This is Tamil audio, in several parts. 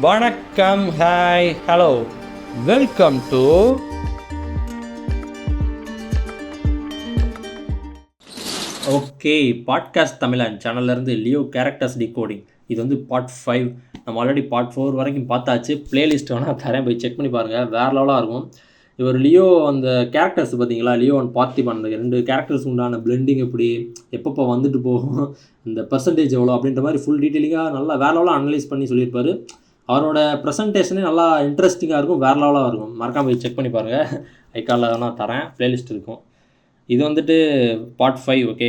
வணக்கம், hi, hello, welcome to okay podcast தமிழன் சேனல்லேருந்து லியோ கேரக்டர்ஸ் டிகோடிங். இது வந்து பார்ட் 5. நம்ம ஆல்ரெடி பார்ட் 4 வரைக்கும் பார்த்தாச்சு. பிளேலிஸ்ட் வேணால் தரேன், போய் செக் பண்ணி பாருங்கள், வேறு லெவலாக இருக்கும். இவர் லியோ அந்த கேரக்டர்ஸ் பார்த்தீங்களா, லியோ அண்ட் பார்த்திபன், அந்த 2 கேரக்டர்ஸ் உண்டான பிளெண்டிங் எப்படி, எப்பப்போ வந்துட்டு போகும், இந்த பர்சன்டேஜ் எவ்வளோ அப்படின்ற மாதிரி ஃபுல் டீட்டெயிலிங்காக நல்லா வேறு லெவலாக அனலைஸ் பண்ணி சொல்லியிருப்பார். அவரோட ப்ரெசன்டேஷனே நல்லா இன்ட்ரெஸ்டிங்காக இருக்கும், வேறு லெவலாக இருக்கும். மறக்காம போய் செக் பண்ணி பாருங்கள், ஐக்கானில் வேணால் தரேன், ப்ளேலிஸ்ட் இருக்கும். இது வந்துட்டு part 5. Okay,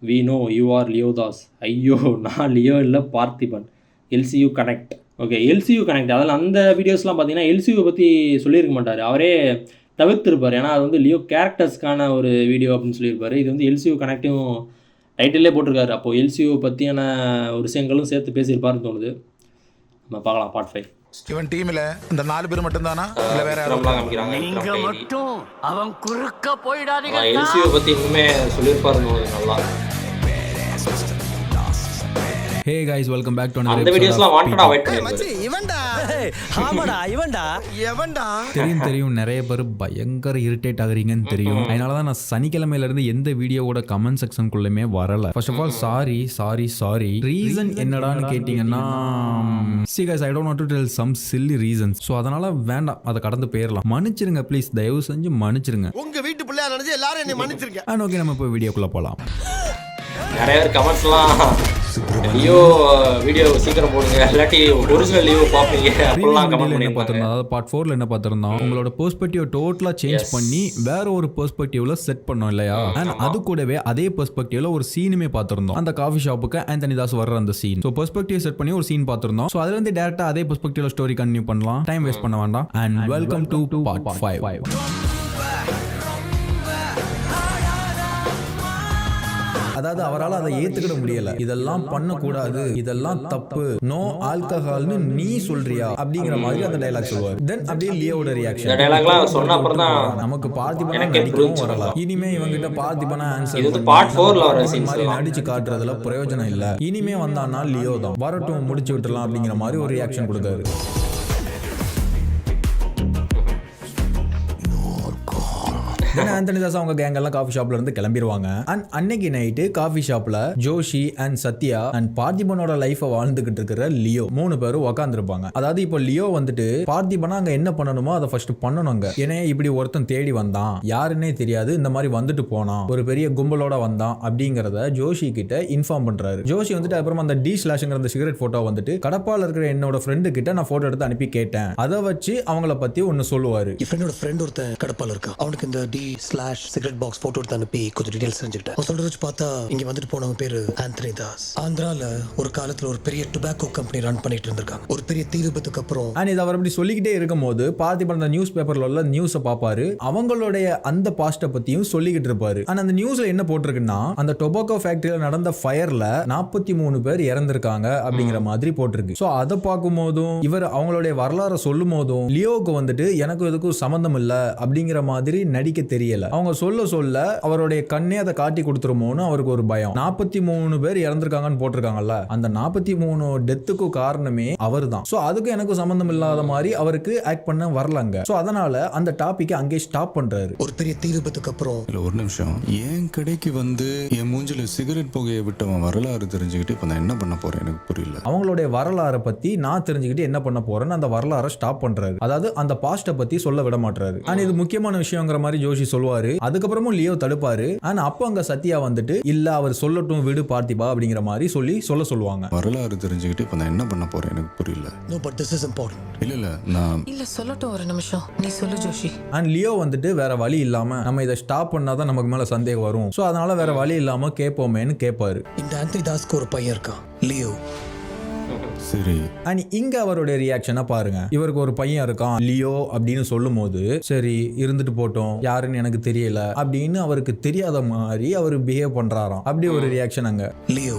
we know you are Leo Das. ஐயோ, நான் லியோ இல்லை, Parthiban. LCU connect. Okay, LCU connect. அதில் அந்த வீடியோஸ்லாம் பார்த்தீங்கன்னா எல்சியூவை பற்றி சொல்லியிருக்க மாட்டார், அவரே தவிர்த்திருப்பார். ஏன்னா அது வந்து லியோ கேரக்டர்ஸ்க்கான ஒரு வீடியோ அப்படின்னு சொல்லியிருப்பார். இது வந்து எல்சியூ கனெக்டும் டைட்டிலே போட்டிருக்காரு. அப்போது எல்சியூவை பற்றியான ஒரு விஷயங்களும் சேர்த்து பேசியிருப்பாருன்னு தோணுது. நம்ம பார்க்கலாம் பார்ட் 5. இவன் டீம்ல இந்த 4 பேர் மட்டும் தானா இல்ல வேற யாரும் காமிக்கிறாங்க? நீங்க மட்டும் அவன் குறுக்க போயிடாதீங்க. எல்சியூவை பற்றி இன்னுமே சொல்லியிருப்பாருன்னு நல்லா. Hey guys, welcome back to another அந்த வீடியோஸ்லாம் வாண்டடா வெயிட் பண்ணிருக்காரு. இவன்டா ஆமாடா இவன்டா தெரியும் நிறைய பேர் பயங்கர இரிட்டேட் ஆகுறீங்கன்னு தெரியும். அதனால தான் நான் சனிக்கிழமையில இருந்து எந்த வீடியோவோட கமெண்ட் செக்ஷனுக்குள்ளேயுமே வரல. First of all sorry. Reason என்னடான்னு கேட்டீங்கன்னா, see guys, I don't want to tell some silly reasons. So அதனால வேண்டாம், அதை கடந்து போயிடலாம். மன்னிச்சிருங்க ப்ளீஸ், தயவு செஞ்சு மன்னிச்சிருங்க. உங்க வீட்டு பிள்ளையா நினைச்சு எல்லாரும் என்னை மன்னிச்சிருங்க. அண்ட் ஓகே, நம்ம இப்போ வீடியோக்குள்ள போகலாம். நிறைய பேர் கமெண்ட்ஸ்லாம் லியோ வீடியோ சீக்கிரம் போடுங்க, இல்லாட்டி ஒரிஜினல் லியோ பார்ப்பீங்க அப்படிலாம் கமெண்ட் பண்ணி பார்த்துருந்தோம். அதாவது பார்ட் 4ல என்ன பார்த்துருந்தோம், உங்களோட பெர்ஸ்பெக்டிவ் டோட்டலா சேஞ்ச் பண்ணி வேற ஒரு பெர்ஸ்பெக்டிவ்ல செட் பண்ணோம் இல்லையா? அண்ட் அது கூடவே அதே பெர்ஸ்பெக்டிவ்ல ஒரு சீனுமே பார்த்துருந்தோம். அந்த காஃபி ஷாப்புக்கு ஆந்தனி தாஸ் வர்ற அந்த சீன். ஸோ பெர்ஸ்பெக்டிவ் செட் பண்ணி ஒரு சீன் பார்த்துருந்தோம். ஸோ அதுல இருந்து டேரக்டா அதே பெர்ஸ்பெக்டிவ்ல ஸ்டோரி கண்டினியூ பண்ணலாம், டைம் வேஸ்ட் பண்ண வேண்டாம். And welcome to part 5. அதாவது அவரால் அதை ஏத்துக்கிட முடியல. இதெல்லாம் பண்ணக்கூடாது, இதெல்லாம் தப்பு, நோ ஆல்கஹால்னு நீ சொல்றியா அப்படிங்கிற மாதிரி அந்த டைலாக் சொல்லுவார். தென் அப்படியே லியோவோட ரியாக்ஷன். இந்த டைலாக்லாம் சொன்ன அப்புறம் தான் நமக்கு பார்த்திபனா நடிக்கவும் வரல. இனிமே இவங்கிட்ட பார்த்திபனா ஆன்சர் இது பார்ட் 4ல வர சீன் மாதிரி நடிச்சு காட்டுறதுல பிரயோஜனம் இல்ல. இனிமே வந்தானா லியோ தான், வரட்டும் முடிச்சு விட்டுலாம் அப்படிங்கிற மாதிரி ஒரு ரியாக்ஷன் கொடுத்தாரு. ஆந்தனி தாஸ் அவங்க கேங் எல்லாம் காஃபி ஷாப்ல இருந்து கிளம்பிடுவாங்க. அண்ட் அன்னைக்கு நைட்டு காஃபி ஷாப்ல ஜோஷி அண்ட் சத்யா அண்ட் பார்த்திபனோட லைஃபை வாழ்ந்துகிட்டு இருக்கிற லியோ 3 பேரும் உட்காந்துருப்பாங்க. அதாவது இப்போ லியோ வந்துட்டு பார்த்திபனா அங்க என்ன பண்ணணுமோ அதை ஃபர்ஸ்ட் பண்ணணுங்க. ஏன்னா இப்படி ஒருத்தன் தேடி வந்தான், யாருன்னே தெரியாது, இந்த மாதிரி வந்துட்டு போனான், ஒரு பெரிய கும்பலோட வந்தான் அப்படிங்கறத ஜோஷி கிட்ட இன்ஃபார்ம் பண்றாரு. ஜோஷி வந்துட்டு அப்புறம் அந்த D/ங்கிற அந்த சிகரெட் போட்டோ வந்துட்டு கடப்பால இருக்கிற என்னோட ஃப்ரெண்டு கிட்ட நான் போட்டோ எடுத்து அனுப்பி கேட்டேன். அதை வச்சு அவங்கள பத்தி ஒன்னு சொல்லுவாரு. என்னோட ஃப்ரெண்ட் ஒருத்தன் கடப்பால இருக்கா, அவனுக்கு இந்த D/சிகரெட் பாக்ஸ் போட்டோ எடுத்து அனுப்பி கொஞ்சம் டீடைல்ஸ் தெரிஞ்சுக்கிட்டேன். அவன் சொல்றத வச்சு பார்த்தா இங்க வந்துட்டு போனவன் பேரு ஆந்தனி தாஸ். ஆந்திரால ஒரு காலத்துல ஒரு பெரிய டொபாக்கோ கம்பெனி ரன் பண்ணிட்டு இருந்திருக்காங்க. ஒரு பெரிய தீ விபத்துக்கு அப்புறம் இது அவர் அப்படி சொல்லிக்கிட்டே இருக்கும்போது பார்த்திபன் அந்த நியூஸ் பேப்பர்ல உள்ள நியூஸை பாப்பாரு. அவங்களுடைய அந்த பாஸ்ட பத்தியும் சொல்லிக்கிட்டு இருப்பாரு. ஆனா அந்த நியூஸ்ல என்ன போட்டிருக்குன்னா, அந்த டொபாக்கோ ஃபேக்டரியில நடந்த ஃபயர்ல 43 பேர் இறந்திருக்காங்க அப்படிங்கிற மாதிரி போட்டிருக்கு. சோ அதை பார்க்கும் போதும் இவர் அவங்களுடைய வரலாறு சொல்லும் போதும் லியோவுக்கு வந்துட்டு எனக்கு எதுக்கும் சம்பந்தம் இல்ல அப்படிங்கிற மாதிரி நடிக்க தெரியல. அவங்க சொல்ல அவருடைய கண்ணே அதை காட்டி கொடுத்துருமோன்னு அவருக்கு ஒரு பயம். 43 பேர் இறந்திருக்காங்கன்னு போட்டிருக்காங்கல்ல, அந்த 43 டெத்துக்கு காரணமே அவர் தான். சோ அதுக்கு எனக்கு சம்பந்தம் இல்லாத மாதிரி அவருக்கு ஆக்ட் பண்ண வரலங்க. சோ அதனால அந்த டாபிக் அங்கே ஸ்டாப் பண்றாரு. ஒரு பெரிய தீ விபத்துக்கு அப்புறம் இல்ல ஒரு நிமிஷம், என் கடைக்கு வந்து என் மூஞ்சில சிகரெட் புகையை விட்டவன் வரலாறு தெரிஞ்சுக்கிட்டு இப்ப நான் என்ன பண்ண போறேன் எனக்கு புரியல. அவங்களுடைய வரலாறை பத்தி நான் தெரிஞ்சுக்கிட்டு என்ன பண்ண போறேன்னு அந்த வரலாறை ஸ்டாப் பண்றாரு. அதாவது அந்த பாஸ்ட பத்தி சொல்ல விட மாட்டாரு. ஆனா இது முக்கியமான விஷயங்கிற மாதிரி ஜோஷி சொல்லுவாரு. அதுக்கப்புறமும் லியோ தடுப்பாரு. ஆனா அப்ப அங்க சத்யா வந்துட்டு இல்ல அவர் சொல்லட்டும் விடு பார்த்திபா அப்படிங்கிற மாதிரி சொல்லுவாங்க. வரலாறு தெரிஞ்சுக்கிட்டு இப்ப நான் என்ன பண்ண போறேன் எனக்கு புரியல. No, but this is important. இல்ல நான் இல்ல சொல்லட்டும், ஒரு நிமிஷம் நீ சொல்லு ஜோஷி. அண்ட் லியோ வந்துட்டு வேற வழி இல்லாம நம்ம இதை ஸ்டாப் பண்ணாதான் நமக்கு மேல சந்தேகம் வரும், சோ அதனால வேற வழி இல்லாம கேட்போமேன்னு கேட்பாரு. இந்த ஆந்தனி தாஸ்க்கு ஒரு பையன் இருக்கான், லியோ. சரி, அண்ட் இங்க அவருடைய ரியாக்ஷனை பாருங்க. இவருக்கு ஒரு பையன் இருக்கான் லியோ அப்படின்னு சொல்லும் போது சரி இருந்துட்டு போட்டோம், யாருன்னு எனக்கு தெரியல அப்படின்னு அவருக்கு தெரியாத மாதிரி அவர் பிஹேவ் பண்றாராம். அப்படி ஒரு ரியாக்ஷன் அங்க. லியோ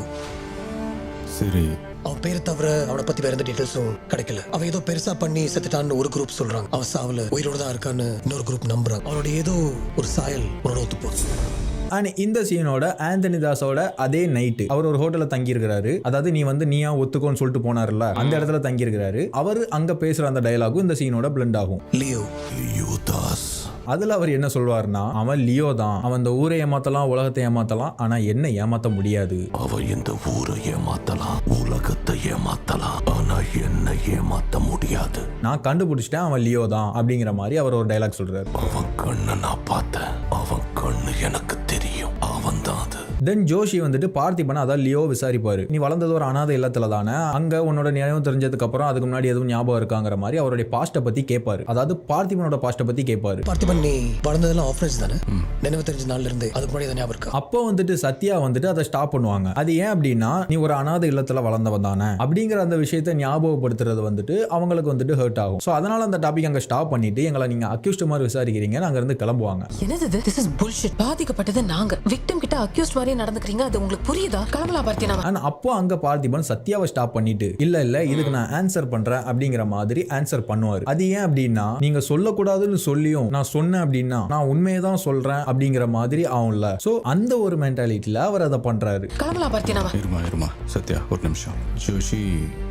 சரி, அவன் பேரை தவிர அவனை பத்தி வேற எந்த டீடைல்ஸும் கிடைக்கல. அவன் ஏதோ பெருசா பண்ணி செத்துட்டான்னு ஒரு குரூப் சொல்றாங்க, அவன் சாவல உயிரோட தான் இருக்கான்னு இன்னொரு குரூப் நம்புறாங்க. அவனோட ஏதோ ஒரு சாயல் உன்னோட ஒத்து போச்சு. அண்ட் இந்த சீனோட ஆந்தனி தாஸோட அதே நைட்டு அவர் ஒரு ஹோட்டல்ல தங்கி இருக்கிறாரு. அதாவது நீ வந்து நீயா ஒத்துக்கோன்னு சொல்லிட்டு போனார்ல, அந்த இடத்துல தங்கி இருக்கிறாரு. அவர் அங்க பேசுற அந்த டயலாகும் இந்த சீனோட பிளண்ட் ஆகும். லியோ தாஸ். அதுல அவர் என்ன சொல்வார்னா, அவன் லியோ தான், அவன் இந்த ஊரை ஏமாத்தலாம், உலகத்தை ஏமாத்தலாம், ஆனா என்ன ஏமாத்த முடியாது. அவ இந்த ஊரை ஏமாத்தலாம், உலகத்தை ஏமாத்தலாம், ஆனா என்ன ஏமாத்த முடியாது. நான் கண்டுபிடிச்சிட்டேன், அவன் லியோ தான் அப்படிங்கிற மாதிரி அவர் ஒரு டயலாக் சொல்றாரு. அவன் கண்ணை நான் பார்த்தேன், அவன் கண்ணு எனக்கு தெரியும், அவன் தான் அது. தென் ஜோஷி வந்துட்டு பார்த்திபனை அதாவது லியோ விசாரிப்பாரு. நீ வளர்ந்தது ஒரு அனாதை இல்லத்துல தானே, அங்க உன்னோட நினைவு தெரிஞ்சதுக்கு அப்புறம் அதுக்கு முன்னாடி எதுவும் ஞாபகம் இருக்காங்கிற மாதிரி அவருடைய பாஸ்ட்டை பத்தி கேட்பாரு. அதாவது பார்த்திபனோட பாஸ்ட்டை பத்தி கேட்பாரு. பார்த்திபன் நீ வளர்ந்ததெல்லாம் ஆஃப்ரேஜ் தானே, நினைவு தெரிஞ்ச நாள்ல இருந்து அதுக்கு முன்னாடி ஞாபகம் இருக்கா? அப்போ வந்துட்டு சத்யா வந்துட்டு அதை ஸ்டாப் பண்ணுவாங்க. அது ஏன் அப்படின்னா, நீ ஒரு அனாதை இல்லத்துல வளர்ந்தவன் தானே அப்படிங்கிற அந்த விஷயத்தை ஞாபகப்படுத்துறது வந்துட்டு அவங்களுக்கு வந்துட்டு ஹர்ட் ஆகும். ஸோ அதனால அந்த டாபிக் அங்க ஸ்டாப் பண்ணிட்டு எங்களை நீங்க அக்யூஸ்ட் மாதிரி விசாரிக்கிறீங்க, அங்க இருந்து கிளம்புவாங்க. என்னது இது? This is bullshit. பாதிக்கப்பட்டது நாங்க. விக்டிம் கிட்ட அக்யூஸ்ட் மாதிரி நடந்துக்கிறீங்க, அது உங்களுக்கு புரியுதா? கிளம்பலாம் பார்த்தினா. அண்ட் அப்போ அங்க பார்த்திபன் சத்யாவை ஸ்டாப் பண்ணிட்டு இல்ல இதுக்கு நான் ஆன்சர் பண்றேன் அப்படிங்கிற மாதிரி ஆன்சர் பண்ணுவாரு. அது ஏன் அப்படின்னா, நீங்க சொல்லக்கூடாதுன்னு சொல்லியும் நான் சொன்னேன் அப்படின்னா நான் உண்மையை தான் சொல்றேன் அப்படிங்கிற மாதிரி ஆகும்ல. சோ அந்த ஒரு மென்டாலிட்டியில அவர் அதை பண்றாரு. கிளம்பலாம் பார்த்தினா. இருமா சத்யா ஒரு நிமிஷம். ஜோஷி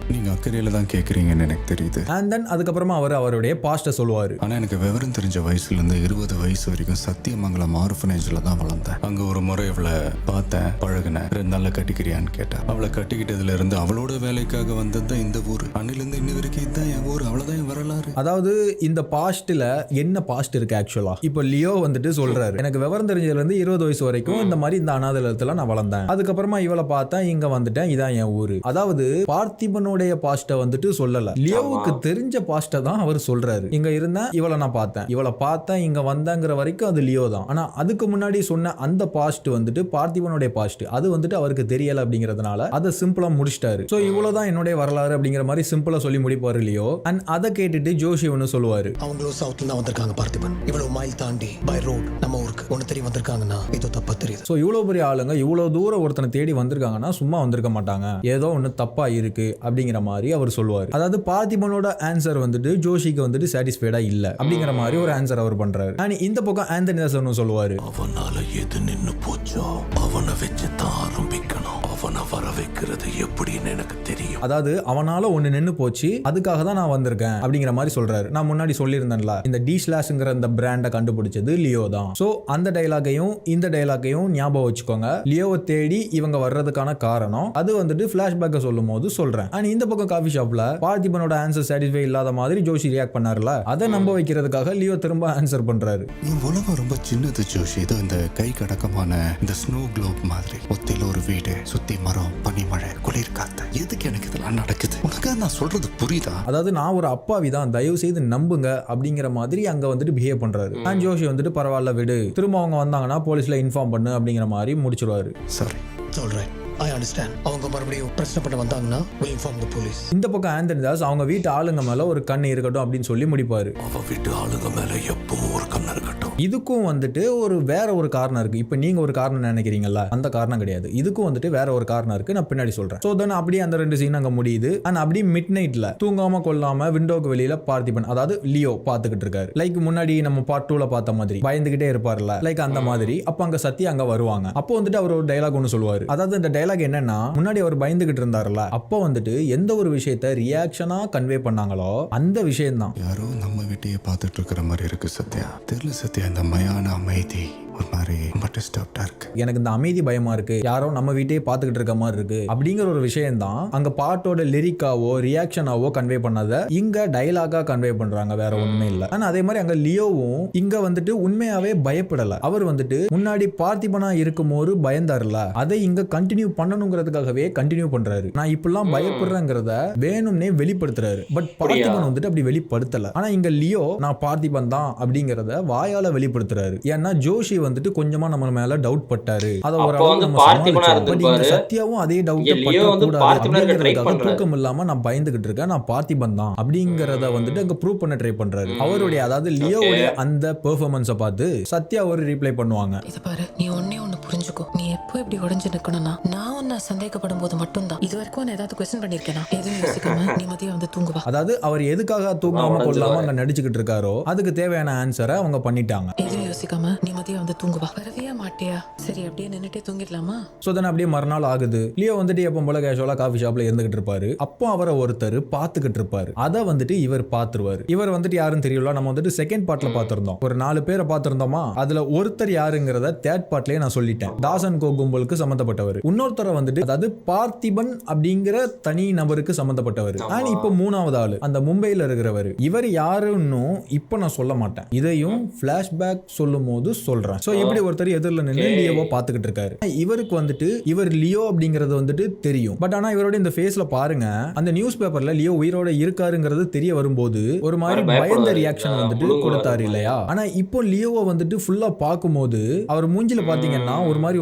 நீங்க அக்கறையில தான் கேக்குறீங்கன்னு எனக்கு தெரியுது. அண்ட் தென் அதுக்கப்புறமா அவர் அவருடைய பாஸ்ட்டை சொல்லுவாரு. ஆனா எனக்கு விவரம் தெரிஞ்ச வயசுல இருந்து 20 வயசு வரைக்கும் சத்தியமங்கலம் ஆர்ஃபனேஜ்ல தான் வளர்ந்தேன். அங்க ஒரு முறை இவளை பார்த்தேன், பழகினேன். 2 நாள்ல கட்டிக்கிறியான்னு கேட்டேன். அவளை கட்டிக்கிட்டதுல இருந்து அவளோட வேலைக்காக வந்தது இந்த ஊர். அன்னில இருந்து இன்ன வரைக்கும் இதுதான் என் ஊர், அவ்வளவுதான் என் வரலாறு. அதாவது இந்த பாஸ்ட்ல என்ன பாஸ்ட் இருக்கு ஆக்சுவலா? இப்போ லியோ வந்துட்டு சொல்றாரு, எனக்கு விவரம் தெரிஞ்சதுல இருந்து 20 வயசு வரைக்கும் இந்த மாதிரி இந்த அனாதலத்துல நான் வளர்ந்தேன். அதுக்கப்புறமா இவளை பார்த்தேன், இங்க வந்துட்டேன், இதான் என் ஊரு. அதாவது பார்த்திபனுடைய பாஸ்ட வந்துட்டு சொல்லல, லியோவுக்கு தெரிஞ்ச பாஸ்ட தான் அவர் சொல்றாரு. இங்க இருந்தேன், இவளை நான் பார்த்தேன், இவளை பார்த்தேன், இங்க வந்தங்கிற வரைக்கும் அது லியோ தான். ஆனா அதுக்கு முன்னாடி சொன்ன அந்த பாஸ்ட் வந்துட்டு பார்த்திபனுடைய பாஸ்ட், அது வந்துட்டு அவருக்கு தெரியல அப்படிங்கறதுனால அதை சிம்பிளா முடிச்சிட்டாரு. சோ இவ்வளவுதான் என்னுடைய வரலாறு அப்படிங்கிற மாதிரி சிம்பிளா சொல்லி முடிப்பாரு லியோ. அண்ட் அதை கேட்டுட்டு ஜோஷி ஒன்னு சொல்லுவாரு, அவங்களும் சவுத்ல தான் வந்திருக்காங்க பார்த்திபன், இவ்வளவு மைல் தாண்டி பை ரோட் நம்ம ஊருக்கு ஒன்னு தெரிய வந்திருக்காங்கன்னா இது தப்பா தெரியுது. சோ இவ்வளவு பெரிய ஆளுங்க இவ்வளவு தூரம் ஒருத்தனை தேடி வந்திருக்காங்கன்னா சும்மா வந்திருக்க மாட்டாங்க, ஏதோ ஒன்னு தப்பா இருக்கு அப்படிங்கிற மாதிரி அவர் சொல்லுவார். அதாவது பார்த்திபனோட ஆன்சர் வந்துட்டு ஜோஷிக்கு வந்துட்டு சாட்டிஸ்ஃபைடா இல்ல அப்படிங்கிற மாதிரி ஒரு ஆன்சர் அவர் பண்றாரு. அண்ட் இந்த பக்கம் ஆந்தனி தாஸ் சொல்லுவாரு, அவனால எது நின்னு போச்சோ அவனை வச்சு தான் ஆரம்பிக்கணும், அவனை வர வைக்கிறது எப்படின்னு எனக்கு தெரியும். அதாவது அவனால ஒன்னு நின்னு போச்சு, அதுக்காக தான் நான் வந்திருக்கேன் அப்படிங்கிற மாதிரி சொல்றாரு. நான் முன்னாடி சொல்லியிருந்தேன்ல, இந்த டி ஸ்லாஷ்ங்கிற இந்த பிராண்டை கண்டுபிடிச்சது லியோ தான். சோ அந்த டயலாகையும் இந்த டயலாகையும் ஞாபகம் வச்சுக்கோங்க. லியோவை தேடி இவங்க வர்றதுக்கான காரணம் அது வந்துட்டு பிளாஷ்பேக்கை சொல்லும் போது சொல்றேன். அண்ட் இந்த பக்கம் காஃபி ஷாப்ல பார்த்திபனோட ஆன்சர் சாட்டிஸ்ஃபை இல்லாத மாதிரி ஜோஷி ரியாக்ட் பண்ணார்ல, அதை நம்ப வைக்கிறதுக்காக லியோ திரும்ப ஆன்சர் பண்றாரு. உலகம் ரொம்ப சின்னது ஜோஷி, ஏதோ இந்த கை கடக்கமான இந்த ஸ்னோ குளோப் மாதிரி. ஒத்தில ஒரு வீடு, சுத்தி மரம், பனிமழை, குளிர் காத்து. எதுக்கு எனக்கு இதெல்லாம் நடக்குது? உனக்கு நான் சொல்றது புரியுதா? அதாவது நான் ஒரு அப்பாவி தான், தயவு செய்து நம்புங்க அப்படிங்கிற மாதிரி அங்க வந்துட்டு பிஹேவ் பண்றாரு. அண்ட் ஜோஷி வந்துட்டு பரவாயில்ல விடு, திரும்ப அவங்க வந்தாங்கன்னா போலீஸ்ல இன்ஃபார்ம் பண்ணு அப்படிங்கிற மாதிரி முடிச்சிருவாரு. சாரி சொல்றேன், I understand. அவங்க மறுபடியும் பிரச்சனை பண்ண வந்தாங்கன்னா we'll inform the police. இந்த பக்கம் ஆந்தனி தாஸ் அவங்க வீட்டு ஆளுங்க மேல ஒரு கண்ணு இருக்கட்டும் அப்படின்னு சொல்லி முடிப்பாரு. அவ வீட்டு ஆளுங்க மேல எப்பவும் ஒரு கண்ணு இருக்கட்டும். இதுக்கும் வந்துட்டு ஒரு வேற ஒரு காரணம் இருக்கு. இப்போ நீங்க ஒரு காரணம் நினைக்கிறீங்கல்ல, அந்த காரணம் கிடையாது. இதுக்கும் வந்துட்டு வேற ஒரு காரணம் இருக்கு, நான் பின்னாடி சொல்றேன். சோ தென் அப்படியே அந்த 2 சீன் அங்க முடியுது. அண்ட் அப்படியே மிட் நைட்ல தூங்காம கொள்ளாம விண்டோக்கு வெளியில பார்த்திபன் அதாவது லியோ பாத்துக்கிட்டு இருக்காரு. லைக் முன்னாடி நம்ம பார்ட் 2ல பார்த்த மாதிரி பயந்துகிட்டே இருப்பார்ல, லைக் அந்த மாதிரி. அப்ப அங்க சத்யா அங்க வருவாங்க. அப்போ வந்துட்டு அவர் ஒரு டயலாக் ஒன்னு சொல்லுவாரு. அதாவது இந்த டயலாக் என்னன்னா, முன்னாடி அவர் பயந்துகிட்டு இருந்தாருல, அப்போ வந்துட்டு எந்த ஒரு விஷயத்தை ரியாக்ஷனா கன்வே பண்ணாங்களோ அந்த விஷயம் தான். யாரோ நம்ம வீட்டையே பார்த்துட்டு இருக்கிற மாதிரி இருக்கு சத்யா. தெரியல சத்யா, இந்த மயான அமைதி ஒரு மாதிரி ரொம்ப டிஸ்டர்ப்டா இருக்கு. எனக்கு இந்த அமைதி பயமா இருக்கு, யாரோ நம்ம வீட்டையே பார்த்துக்கிட்டு இருக்க மாதிரி இருக்கு அப்படிங்கிற ஒரு விஷயம் தான் அங்க பாட்டோட லிரிக்காவோ ரியாக்ஷனாவோ கன்வே பண்ணாத இங்க டயலாகா கன்வே பண்றாங்க, வேற ஒண்ணுமே இல்ல. ஆனா அதே மாதிரி அங்க லியோவும் இங்க வந்துட்டு உண்மையாவே பயப்படல. அவர் வந்துட்டு முன்னாடி பார்த்திபனா இருக்கும்போது பயந்தாருல, அதை இங்க கண்டினியூ பண்ணணுங்கிறதுக்காகவே கண்டினியூ பண்றாரு. நான் இப்பெல்லாம் பயப்படுறேங்கிறத வேணும்னே வெளிப்படுத்துறாரு. பட் பார்த்திபன் வந்துட்டு அப்படி வெளிப்படுத்தல. ஆனா இங்க லியோ நான் பார்த்திபன் தான் அப்படிங்கறத வாயால வெளிப்படுத்துறாரு. ஏன்னா ஜோஷி வந்துட்டு கொஞ்சமா நம்ம மேல டவுட் பட்டாரு, அத ஒரு அளவுக்கு நம்ம சமாளிச்சோம். பட் இங்க சத்யாவும் அதே டவுட் பட்டக்கூடாது, தூக்கம் இல்லாம நான் பயந்துகிட்டு இருக்கேன், நான் பார்த்திபன் தான் அப்படிங்கறத வந்துட்டு அங்க ப்ரூவ் பண்ண ட்ரை பண்றாரு. அவருடைய அதாவது லியோவுடைய அந்த பெர்ஃபார்மன்ஸை பார்த்து சத்யா ஒரு ரீப்ளை பண்ணுவாங்க. இத பாரு, நீ ஒண்ணே ஒண்ணு புரிஞ்சு புரிஞ்சுக்கோ. நீ எப்போ இப்படி உடைஞ்சு நிக்கணும்னா நான் உன்னை சந்தேகப்படும் போது மட்டும்தான். இது வரைக்கும் நான் ஏதாவது கொஸ்டின் பண்ணிருக்கேனா? எதுவும் யோசிக்காம நிம்மதியா வந்து தூங்குவா. அதாவது அவர் எதுக்காக தூங்காம கொள்ளாம அங்க நடிச்சுக்கிட்டு இருக்காரோ அதுக்கு தேவையான ஆன்சரை அவங்க பண்ணிட்டாங்க. எதுவும் யோசிக்காம நிம்மதியா வந்து தூங்குவா. வரவியா மாட்டியா? சரி அப்படியே நின்னுட்டே தூங்கிடலாமா? ஸோ தானே அப்படியே மறுநாள் ஆகுது. லியோ வந்துட்டு எப்போ போல கேஷுவலா காஃபி ஷாப்ல இருந்துகிட்டு இருப்பாரு. அப்போ அவரை ஒருத்தர் பார்த்துக்கிட்டு இருப்பாரு. அதை வந்துட்டு இவர் பார்த்துருவாரு. இவர் வந்துட்டு யாருன்னு தெரியல. நம்ம வந்துட்டு செகண்ட் பார்ட்ல பார்த்திருந்தோம். ஒரு 4 பேரை பார்த்திருந்தோமா? அதுல ஒருத்தர் யாருங்கிறத தேர்ட் பார்ட்லயே நான் சொல்லிட்டேன். தாசன் கோ கும்பலுக்கு சம்பந்தப்பட்டவர். இன்னொருத்தரை வந்துட்டு அதாவது பார்த்திபன் அப்படிங்கிற தனி நபருக்கு சம்பந்தப்பட்டவர். ஆனா இப்போ 3வது ஆளு அந்த மும்பையில இருக்கிறவர். இவர் யாருன்னு இப்போ நான் சொல்ல மாட்டேன். இதையும் பிளாஷ்பேக் சொல்லும் போது சொல்றேன். சோ இப்படி ஒருத்தர் எதிரில் நின்று லியோவை பார்த்துக்கிட்டு இருக்காரு. இவருக்கு வந்துட்டு இவர் லியோ அப்படிங்கிறது வந்துட்டு தெரியும். பட் ஆனா இவரோட இந்த ஃபேஸ்ல பாருங்க, அந்த நியூஸ் பேப்பர்ல லியோ உயிரோட இருக்காருங்கிறது தெரிய வரும்போது ஒரு மாதிரி பயந்த ரியாக்ஷன் வந்துட்டு கொடுத்தாரு இல்லையா? ஆனா இப்போ லியோவை வந்துட்டு ஃபுல்லா பார்க்கும்போது அவர் மூஞ்சில பாத்தீங்கன்னா ஒரு மாதிரி